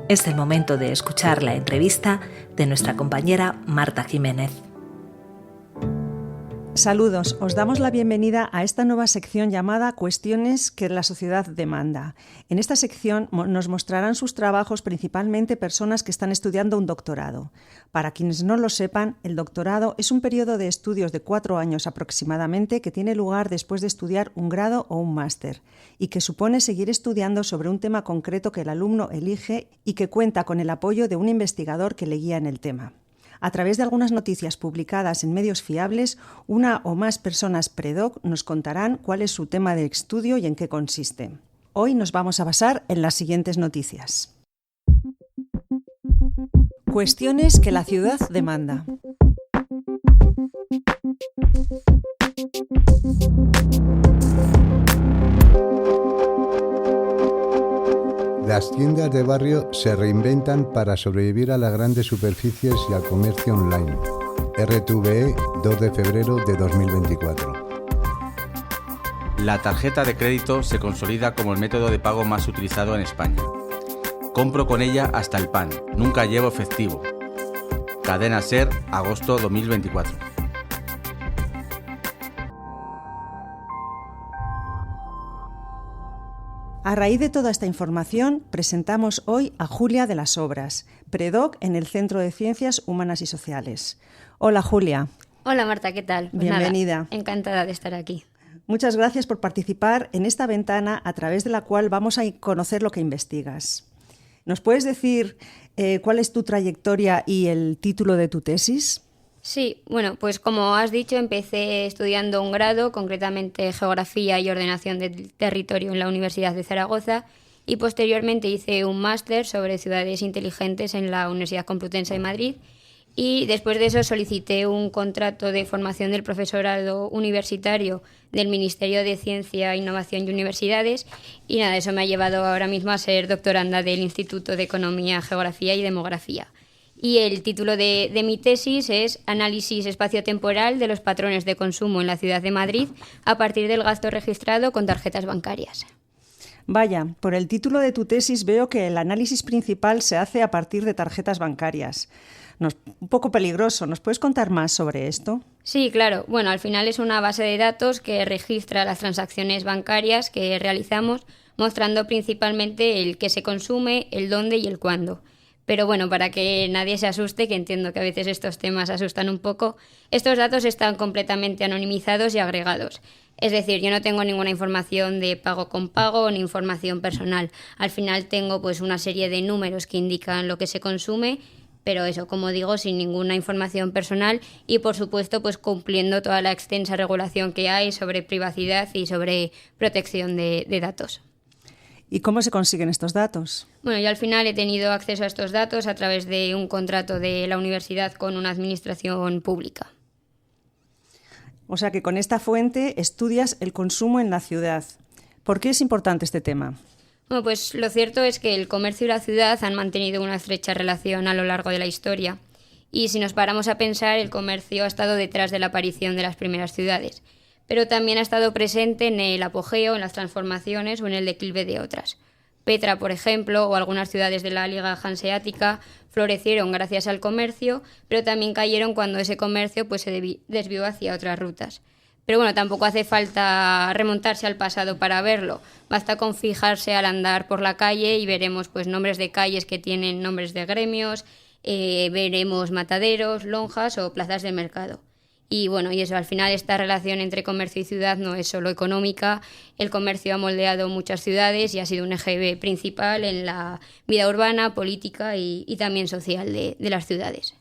Es el momento de escuchar la entrevista de nuestra compañera Marta Jiménez. Saludos, os damos la bienvenida a esta nueva sección llamada Cuestiones que la sociedad demanda. En esta sección nos mostrarán sus trabajos principalmente personas que están estudiando un doctorado. Para quienes no lo sepan, el doctorado es un periodo de estudios de 4 años aproximadamente que tiene lugar después de estudiar un grado o un máster y que supone seguir estudiando sobre un tema concreto que el alumno elige y que cuenta con el apoyo de un investigador que le guía en el tema. A través de algunas noticias publicadas en medios fiables, una o más personas predoc nos contarán cuál es su tema de estudio y en qué consiste. Hoy nos vamos a basar en las siguientes noticias. Cuestiones que la ciudad demanda. Las tiendas de barrio se reinventan para sobrevivir a las grandes superficies y al comercio online. RTVE, 2 de febrero de 2024. La tarjeta de crédito se consolida como el método de pago más utilizado en España. Compro con ella hasta el pan, nunca llevo efectivo. Cadena SER, agosto 2024. A raíz de toda esta información, presentamos hoy a Julia de las Obras, predoc en el Centro de Ciencias Humanas y Sociales. Hola, Julia. Hola, Marta, ¿qué tal? Pues bienvenida. Nada, encantada de estar aquí. Muchas gracias por participar en esta ventana a través de la cual vamos a conocer lo que investigas. ¿Nos puedes decir cuál es tu trayectoria y el título de tu tesis? Sí, bueno, pues como has dicho, empecé estudiando un grado, concretamente Geografía y Ordenación del Territorio en la Universidad de Zaragoza, y posteriormente hice un máster sobre ciudades inteligentes en la Universidad Complutense de Madrid, y después de eso solicité un contrato de formación del profesorado universitario del Ministerio de Ciencia, Innovación y Universidades, y nada, eso me ha llevado ahora mismo a ser doctoranda del Instituto de Economía, Geografía y Demografía. Y el título de mi tesis es Análisis espaciotemporal de los patrones de consumo en la ciudad de Madrid a partir del gasto registrado con tarjetas bancarias. Vaya, por el título de tu tesis veo que el análisis principal se hace a partir de tarjetas bancarias. Un poco peligroso. ¿Nos puedes contar más sobre esto? Sí, claro. Bueno, al final es una base de datos que registra las transacciones bancarias que realizamos, mostrando principalmente el qué se consume, el dónde y el cuándo. Pero bueno, para que nadie se asuste, que entiendo que a veces estos temas asustan un poco, estos datos están completamente anonimizados y agregados. Es decir, yo no tengo ninguna información de pago con pago ni información personal. Al final tengo pues una serie de números que indican lo que se consume, pero eso, como digo, sin ninguna información personal y, por supuesto, pues cumpliendo toda la extensa regulación que hay sobre privacidad y sobre protección de datos. ¿Y cómo se consiguen estos datos? Bueno, yo al final he tenido acceso a estos datos a través de un contrato de la universidad con una administración pública. O sea que con esta fuente estudias el consumo en la ciudad. ¿Por qué es importante este tema? Bueno, pues lo cierto es que el comercio y la ciudad han mantenido una estrecha relación a lo largo de la historia. Y si nos paramos a pensar, el comercio ha estado detrás de la aparición de las primeras ciudades, pero también ha estado presente en el apogeo, en las transformaciones o en el declive de otras. Petra, por ejemplo, o algunas ciudades de la Liga Hanseática florecieron gracias al comercio, pero también cayeron cuando ese comercio pues, se desvió hacia otras rutas. Pero bueno, tampoco hace falta remontarse al pasado para verlo. Basta con fijarse al andar por la calle y veremos pues, nombres de calles que tienen nombres de gremios, veremos mataderos, lonjas o plazas de mercado. Y bueno, y eso, al final esta relación entre comercio y ciudad no es solo económica. El comercio ha moldeado muchas ciudades y ha sido un eje principal en la vida urbana, política y también social de las ciudades.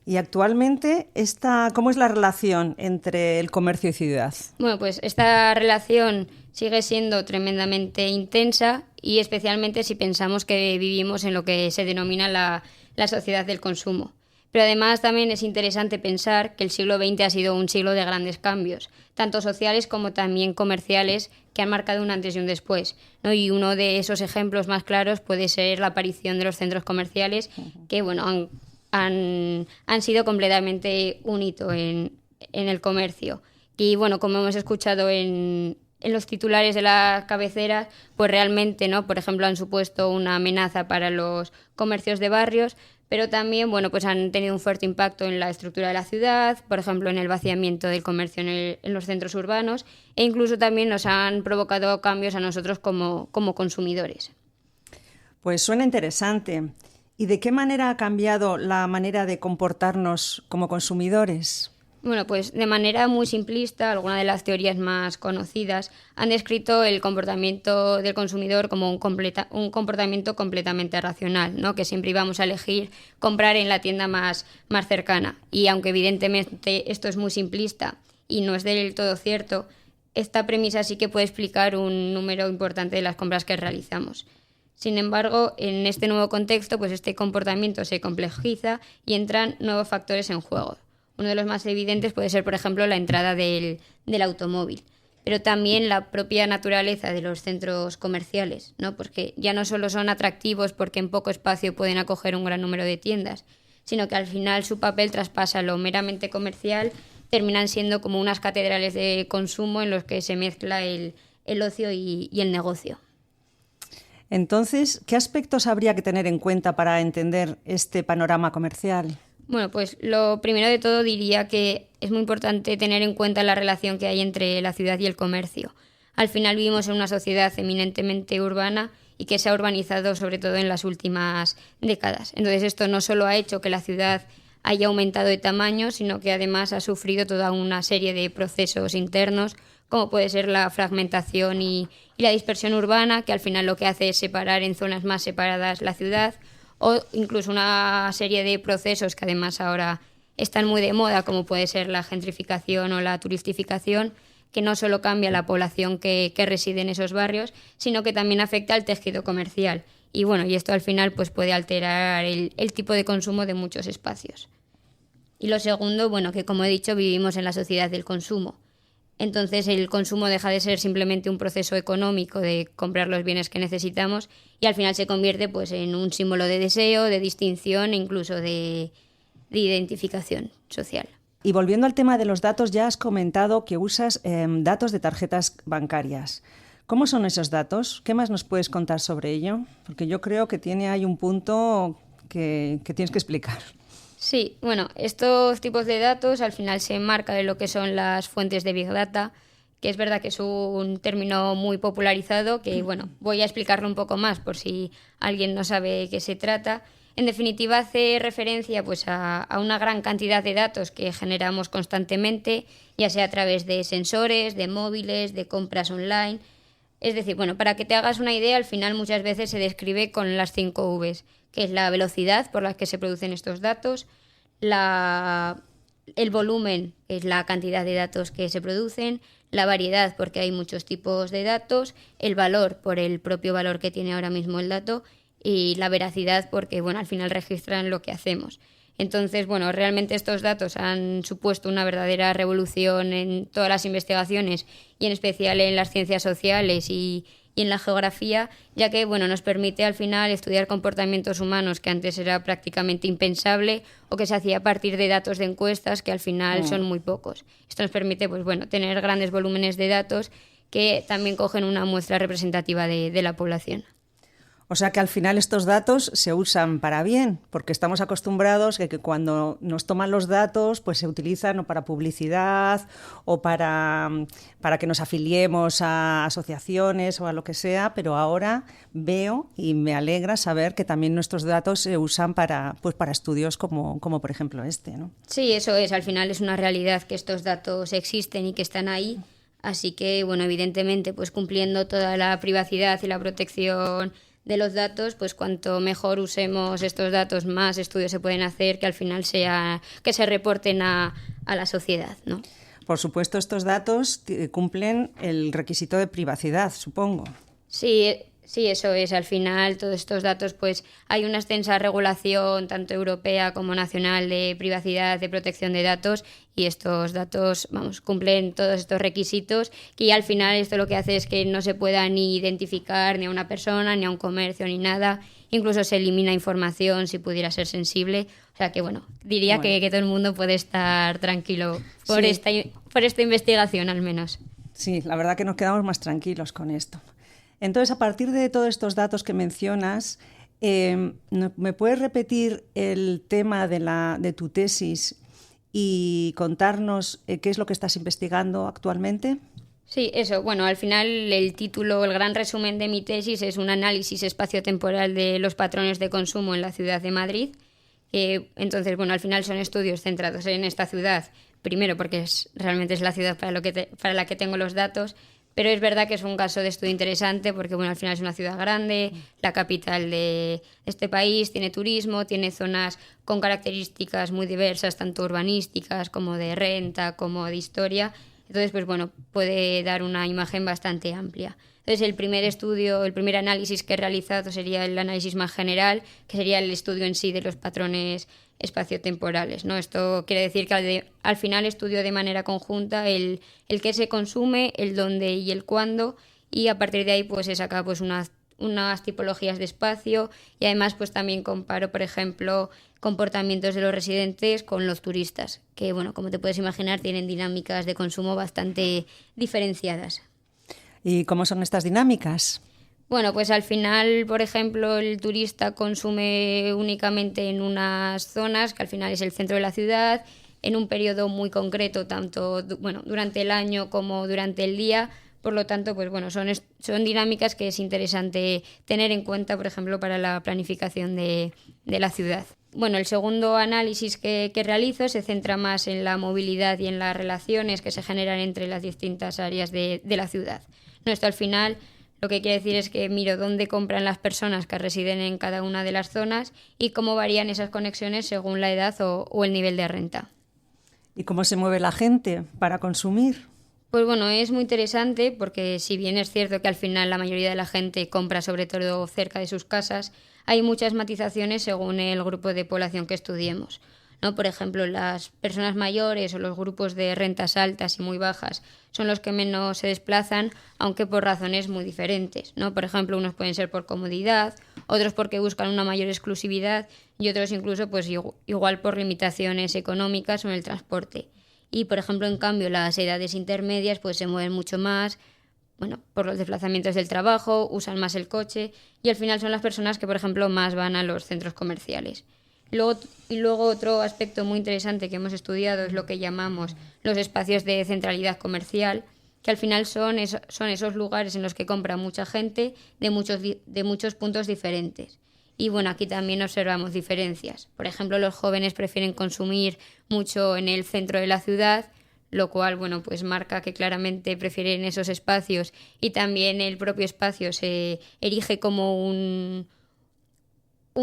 Y actualmente, ¿cómo es la relación entre el comercio y ciudad? Bueno, pues esta relación sigue siendo tremendamente intensa y especialmente si pensamos que vivimos en lo que se denomina la sociedad del consumo. Pero además también es interesante pensar que el siglo XX ha sido un siglo de grandes cambios, tanto sociales como también comerciales, que han marcado un antes y un después, ¿no? Y uno de esos ejemplos más claros puede ser la aparición de los centros comerciales, que bueno, han sido completamente un hito en el comercio. Y bueno, como hemos escuchado en los titulares de las cabeceras, pues realmente, ¿no? Por ejemplo, han supuesto una amenaza para los comercios de barrios, pero también, bueno, pues han tenido un fuerte impacto en la estructura de la ciudad, por ejemplo, en el vaciamiento del comercio en los centros urbanos, e incluso también nos han provocado cambios a nosotros como consumidores. Pues suena interesante. ¿Y de qué manera ha cambiado la manera de comportarnos como consumidores? Bueno, pues de manera muy simplista, algunas de las teorías más conocidas han descrito el comportamiento del consumidor como un comportamiento completamente racional, ¿no? Que siempre íbamos a elegir comprar en la tienda más cercana. Y aunque evidentemente esto es muy simplista y no es del todo cierto, esta premisa sí que puede explicar un número importante de las compras que realizamos. Sin embargo, en este nuevo contexto, pues este comportamiento se complejiza y entran nuevos factores en juego. Uno de los más evidentes puede ser, por ejemplo, la entrada del automóvil, pero también la propia naturaleza de los centros comerciales, ¿no? Porque ya no solo son atractivos porque en poco espacio pueden acoger un gran número de tiendas, sino que al final su papel traspasa lo meramente comercial, terminan siendo como unas catedrales de consumo en los que se mezcla el ocio y el negocio. Entonces, ¿qué aspectos habría que tener en cuenta para entender este panorama comercial? Bueno, pues lo primero de todo diría que es muy importante tener en cuenta la relación que hay entre la ciudad y el comercio. Al final vivimos en una sociedad eminentemente urbana y que se ha urbanizado sobre todo en las últimas décadas. Entonces esto no solo ha hecho que la ciudad haya aumentado de tamaño, sino que además ha sufrido toda una serie de procesos internos, como puede ser la fragmentación y la dispersión urbana, que al final lo que hace es separar en zonas más separadas la ciudad, o incluso una serie de procesos que además ahora están muy de moda, como puede ser la gentrificación o la turistificación, que no solo cambia la población que reside en esos barrios, sino que también afecta al tejido comercial. Y bueno, y esto al final pues puede alterar el tipo de consumo de muchos espacios. Y lo segundo, bueno, que como he dicho, vivimos en la sociedad del consumo. Entonces el consumo deja de ser simplemente un proceso económico de comprar los bienes que necesitamos y al final se convierte pues, en un símbolo de deseo, de distinción e incluso de identificación social. Y volviendo al tema de los datos, ya has comentado que usas datos de tarjetas bancarias. ¿Cómo son esos datos? ¿Qué más nos puedes contar sobre ello? Porque yo creo que tiene ahí un punto que tienes que explicar. Sí, bueno, estos tipos de datos al final se enmarcan de lo que son las fuentes de Big Data, que es verdad que es un término muy popularizado, que bueno, voy a explicarlo un poco más por si alguien no sabe de qué se trata. En definitiva, hace referencia pues, a una gran cantidad de datos que generamos constantemente, ya sea a través de sensores, de móviles, de compras online. Es decir, bueno, para que te hagas una idea, al final muchas veces se describe con las 5 Vs, que es la velocidad por la que se producen estos datos, el volumen, que es la cantidad de datos que se producen, la variedad, porque hay muchos tipos de datos, el valor, por el propio valor que tiene ahora mismo el dato, y la veracidad, porque bueno, al final registran lo que hacemos. Entonces, bueno, realmente estos datos han supuesto una verdadera revolución en todas las investigaciones y en especial en las ciencias sociales y en la geografía, ya que bueno, nos permite al final estudiar comportamientos humanos que antes era prácticamente impensable o que se hacía a partir de datos de encuestas que al final son muy pocos. Esto nos permite pues, bueno, tener grandes volúmenes de datos que también cogen una muestra representativa de la población. O sea que al final estos datos se usan para bien, porque estamos acostumbrados a que cuando nos toman los datos pues se utilizan o para publicidad o para que nos afiliemos a asociaciones o a lo que sea, pero ahora veo y me alegra saber que también nuestros datos se usan para estudios como por ejemplo este, ¿no? Sí, eso es. Al final es una realidad que estos datos existen y que están ahí. Así que, bueno, evidentemente, pues cumpliendo toda la privacidad y la protección de los datos, pues cuanto mejor usemos estos datos, más estudios se pueden hacer que al final sea que se reporten a la sociedad, ¿no? Por supuesto, estos datos cumplen el requisito de privacidad, supongo. Sí, eso es. Al final, todos estos datos, pues hay una extensa regulación, tanto europea como nacional, de privacidad, de protección de datos, y estos datos, cumplen todos estos requisitos, que al final esto lo que hace es que no se pueda ni identificar ni a una persona, ni a un comercio, ni nada. Incluso se elimina información si pudiera ser sensible. O sea que, bueno, diría que todo el mundo puede estar tranquilo por esta investigación, al menos. Sí, la verdad que nos quedamos más tranquilos con esto. Entonces, a partir de todos estos datos que mencionas, ¿me puedes repetir el tema de tu tesis y contarnos qué es lo que estás investigando actualmente? Sí, eso. Bueno, al final el título, el gran resumen de mi tesis es un análisis espaciotemporal de los patrones de consumo en la ciudad de Madrid. Entonces, bueno, al final son estudios centrados en esta ciudad, primero porque realmente es la ciudad para la que tengo los datos. Pero es verdad que es un caso de estudio interesante porque bueno, al final es una ciudad grande, la capital de este país, tiene turismo, tiene zonas con características muy diversas, tanto urbanísticas como de renta, como de historia. Entonces, pues bueno, puede dar una imagen bastante amplia. Entonces, el primer análisis que he realizado sería el análisis más general, que sería el estudio en sí de los patrones espaciotemporales, ¿no? Esto quiere decir que al final estudio de manera conjunta el qué se consume, el dónde y el cuándo, y a partir de ahí pues se saca pues unas tipologías de espacio y además pues también comparo, por ejemplo, comportamientos de los residentes con los turistas, que bueno, como te puedes imaginar, tienen dinámicas de consumo bastante diferenciadas. ¿Y cómo son estas dinámicas? Bueno, pues al final, por ejemplo, el turista consume únicamente en unas zonas, que al final es el centro de la ciudad, en un periodo muy concreto, tanto durante el año como durante el día. Por lo tanto, pues bueno, son dinámicas que es interesante tener en cuenta, por ejemplo, para la planificación de la ciudad. Bueno, el segundo análisis que realizo se centra más en la movilidad y en las relaciones que se generan entre las distintas áreas de la ciudad. No, esto al final lo que quiere decir es que miro dónde compran las personas que residen en cada una de las zonas y cómo varían esas conexiones según la edad o el nivel de renta. ¿Y cómo se mueve la gente para consumir? Pues bueno, es muy interesante porque si bien es cierto que al final la mayoría de la gente compra sobre todo cerca de sus casas, hay muchas matizaciones según el grupo de población que estudiemos, ¿no? Por ejemplo, las personas mayores o los grupos de rentas altas y muy bajas son los que menos se desplazan, aunque por razones muy diferentes, ¿no? Por ejemplo, unos pueden ser por comodidad, otros porque buscan una mayor exclusividad y otros incluso pues igual por limitaciones económicas o en el transporte. Y, por ejemplo, en cambio, las edades intermedias pues se mueven mucho más, bueno, por los desplazamientos del trabajo, usan más el coche y al final son las personas que, por ejemplo, más van a los centros comerciales. Luego otro aspecto muy interesante que hemos estudiado es lo que llamamos los espacios de centralidad comercial, que al final son esos lugares en los que compra mucha gente de muchos puntos diferentes. Y bueno, aquí también observamos diferencias. Por ejemplo, los jóvenes prefieren consumir mucho en el centro de la ciudad, lo cual, bueno, pues marca que claramente prefieren esos espacios, y también el propio espacio se erige como un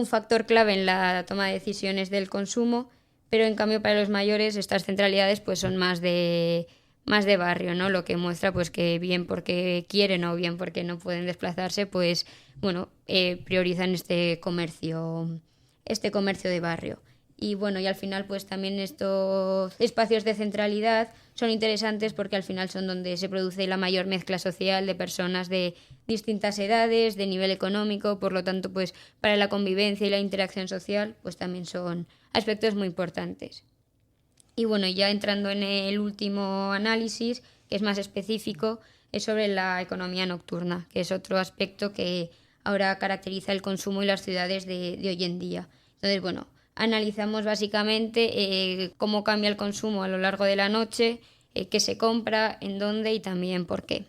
factor clave en la toma de decisiones del consumo, pero en cambio para los mayores estas centralidades pues son más de barrio, ¿no? Lo que muestra pues que bien porque quieren o bien porque no pueden desplazarse, pues bueno, priorizan este comercio de barrio. Y bueno, y al final pues también estos espacios de centralidad son interesantes porque al final son donde se produce la mayor mezcla social de personas de distintas edades, de nivel económico, por lo tanto pues para la convivencia y la interacción social pues también son aspectos muy importantes. Y bueno, ya entrando en el último análisis, que es más específico, es sobre la economía nocturna, que es otro aspecto que ahora caracteriza el consumo y las ciudades de hoy en día. Entonces, bueno, analizamos básicamente cómo cambia el consumo a lo largo de la noche, qué se compra, en dónde y también por qué.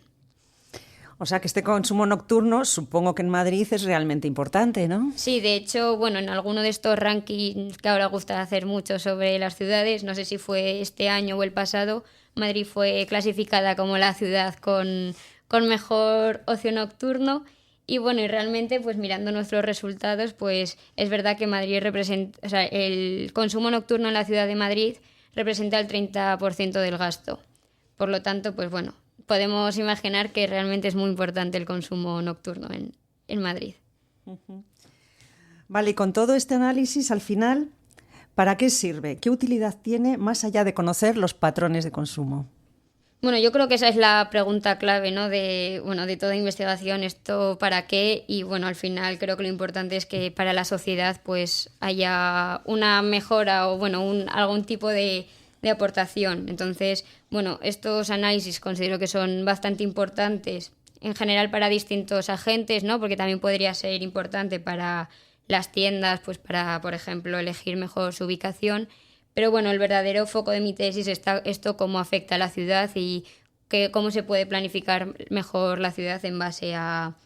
O sea que este consumo nocturno, supongo que en Madrid es realmente importante, ¿no? Sí, de hecho, bueno, en alguno de estos rankings que ahora gusta hacer mucho sobre las ciudades, no sé si fue este año o el pasado, Madrid fue clasificada como la ciudad con mejor ocio nocturno. Y bueno, y realmente, pues mirando nuestros resultados, pues es verdad que Madrid representa, o sea, el consumo nocturno en la ciudad de Madrid representa el 30% del gasto. Por lo tanto, pues bueno, podemos imaginar que realmente es muy importante el consumo nocturno en Madrid. Uh-huh. Vale, y con todo este análisis, al final, ¿para qué sirve? ¿Qué utilidad tiene más allá de conocer los patrones de consumo? Bueno, yo creo que esa es la pregunta clave, ¿no? De toda investigación, esto para qué, y bueno, al final creo que lo importante es que para la sociedad pues haya una mejora o bueno, algún tipo de aportación. Entonces, bueno, estos análisis considero que son bastante importantes en general para distintos agentes, ¿no? Porque también podría ser importante para las tiendas, pues para, por ejemplo, elegir mejor su ubicación. Pero bueno, el verdadero foco de mi tesis está esto, cómo afecta a la ciudad y cómo se puede planificar mejor la ciudad en base a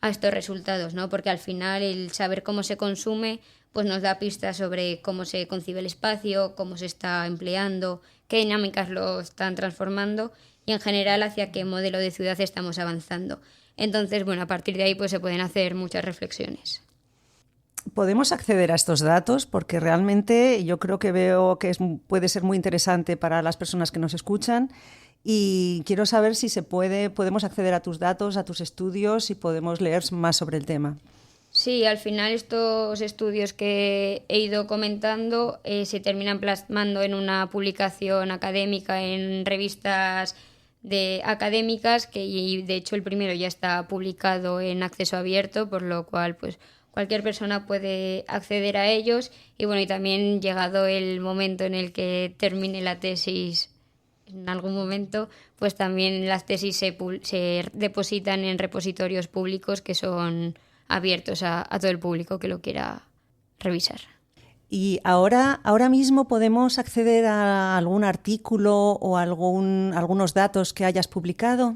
estos resultados, ¿no? Porque al final el saber cómo se consume pues nos da pistas sobre cómo se concibe el espacio, cómo se está empleando, qué dinámicas lo están transformando y en general hacia qué modelo de ciudad estamos avanzando. Entonces, bueno, a partir de ahí pues se pueden hacer muchas reflexiones. ¿Podemos acceder a estos datos? Porque realmente yo creo que veo que puede ser muy interesante para las personas que nos escuchan y quiero saber si podemos acceder a tus datos, a tus estudios y podemos leer más sobre el tema. Sí, al final estos estudios que he ido comentando se terminan plasmando en una publicación académica en revistas académicas y de hecho el primero ya está publicado en acceso abierto, por lo cual pues cualquier persona puede acceder a ellos y bueno, y también llegado el momento en el que termine la tesis en algún momento, pues también las tesis se depositan en repositorios públicos que son abiertos a todo el público que lo quiera revisar. ¿Y ahora mismo podemos acceder a algún artículo o algunos datos que hayas publicado?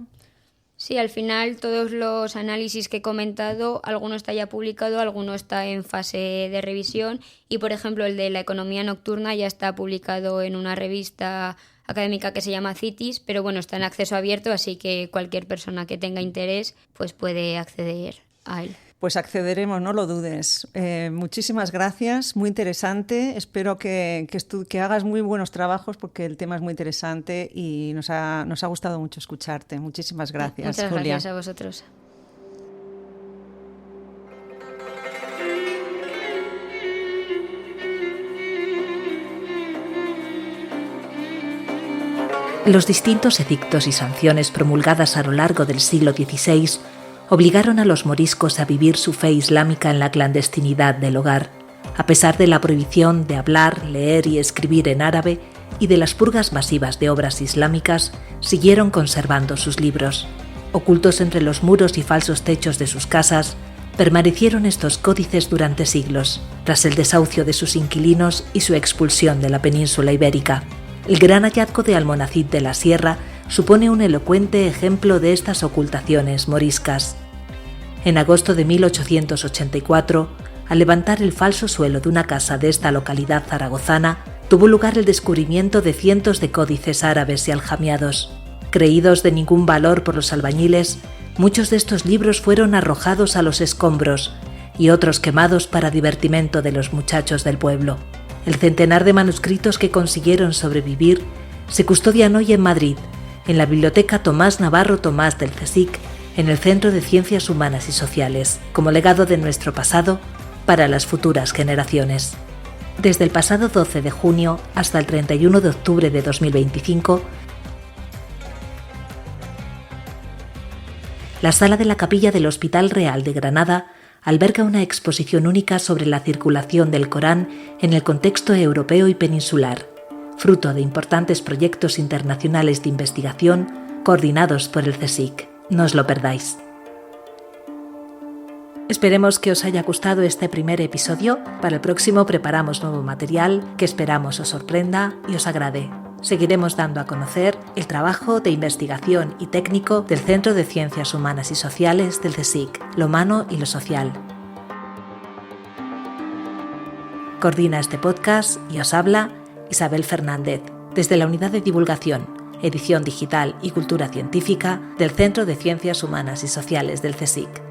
Sí, al final todos los análisis que he comentado, alguno está ya publicado, alguno está en fase de revisión y, por ejemplo, el de la economía nocturna ya está publicado en una revista académica que se llama CITIS, pero bueno, está en acceso abierto, así que cualquier persona que tenga interés pues puede acceder a él. Pues accederemos, no lo dudes. Muchísimas gracias, muy interesante. Espero que hagas muy buenos trabajos porque el tema es muy interesante y nos ha gustado mucho escucharte. Muchísimas gracias, Muchas Julia. Gracias a vosotros. Los distintos edictos y sanciones promulgadas a lo largo del siglo XVI obligaron a los moriscos a vivir su fe islámica en la clandestinidad del hogar, a pesar de la prohibición de hablar, leer y escribir en árabe y de las purgas masivas de obras islámicas, siguieron conservando sus libros. Ocultos entre los muros y falsos techos de sus casas, permanecieron estos códices durante siglos, tras el desahucio de sus inquilinos y su expulsión de la península ibérica. El gran hallazgo de Almonacid de la Sierra supone un elocuente ejemplo de estas ocultaciones moriscas. En agosto de 1884, Al levantar el falso suelo de una casa de esta localidad zaragozana, tuvo lugar el descubrimiento de cientos de códices árabes y aljamiados. Creídos de ningún valor por los albañiles, muchos de estos libros fueron arrojados a los escombros y otros quemados para divertimento de los muchachos del pueblo. El centenar de manuscritos que consiguieron sobrevivir se custodian hoy en Madrid, en la Biblioteca Tomás Navarro Tomás del CSIC, en el Centro de Ciencias Humanas y Sociales, como legado de nuestro pasado para las futuras generaciones. Desde el pasado 12 de junio hasta el 31 de octubre de 2025, la sala de la capilla del Hospital Real de Granada alberga una exposición única sobre la circulación del Corán en el contexto europeo y peninsular, fruto de importantes proyectos internacionales de investigación coordinados por el CSIC. No os lo perdáis. Esperemos que os haya gustado este primer episodio. Para el próximo preparamos nuevo material que esperamos os sorprenda y os agrade. Seguiremos dando a conocer el trabajo de investigación y técnico del Centro de Ciencias Humanas y Sociales del CSIC, lo humano y lo social. Coordina este podcast y os habla Isabel Fernández, desde la Unidad de Divulgación, Edición Digital y Cultura Científica del Centro de Ciencias Humanas y Sociales del CSIC.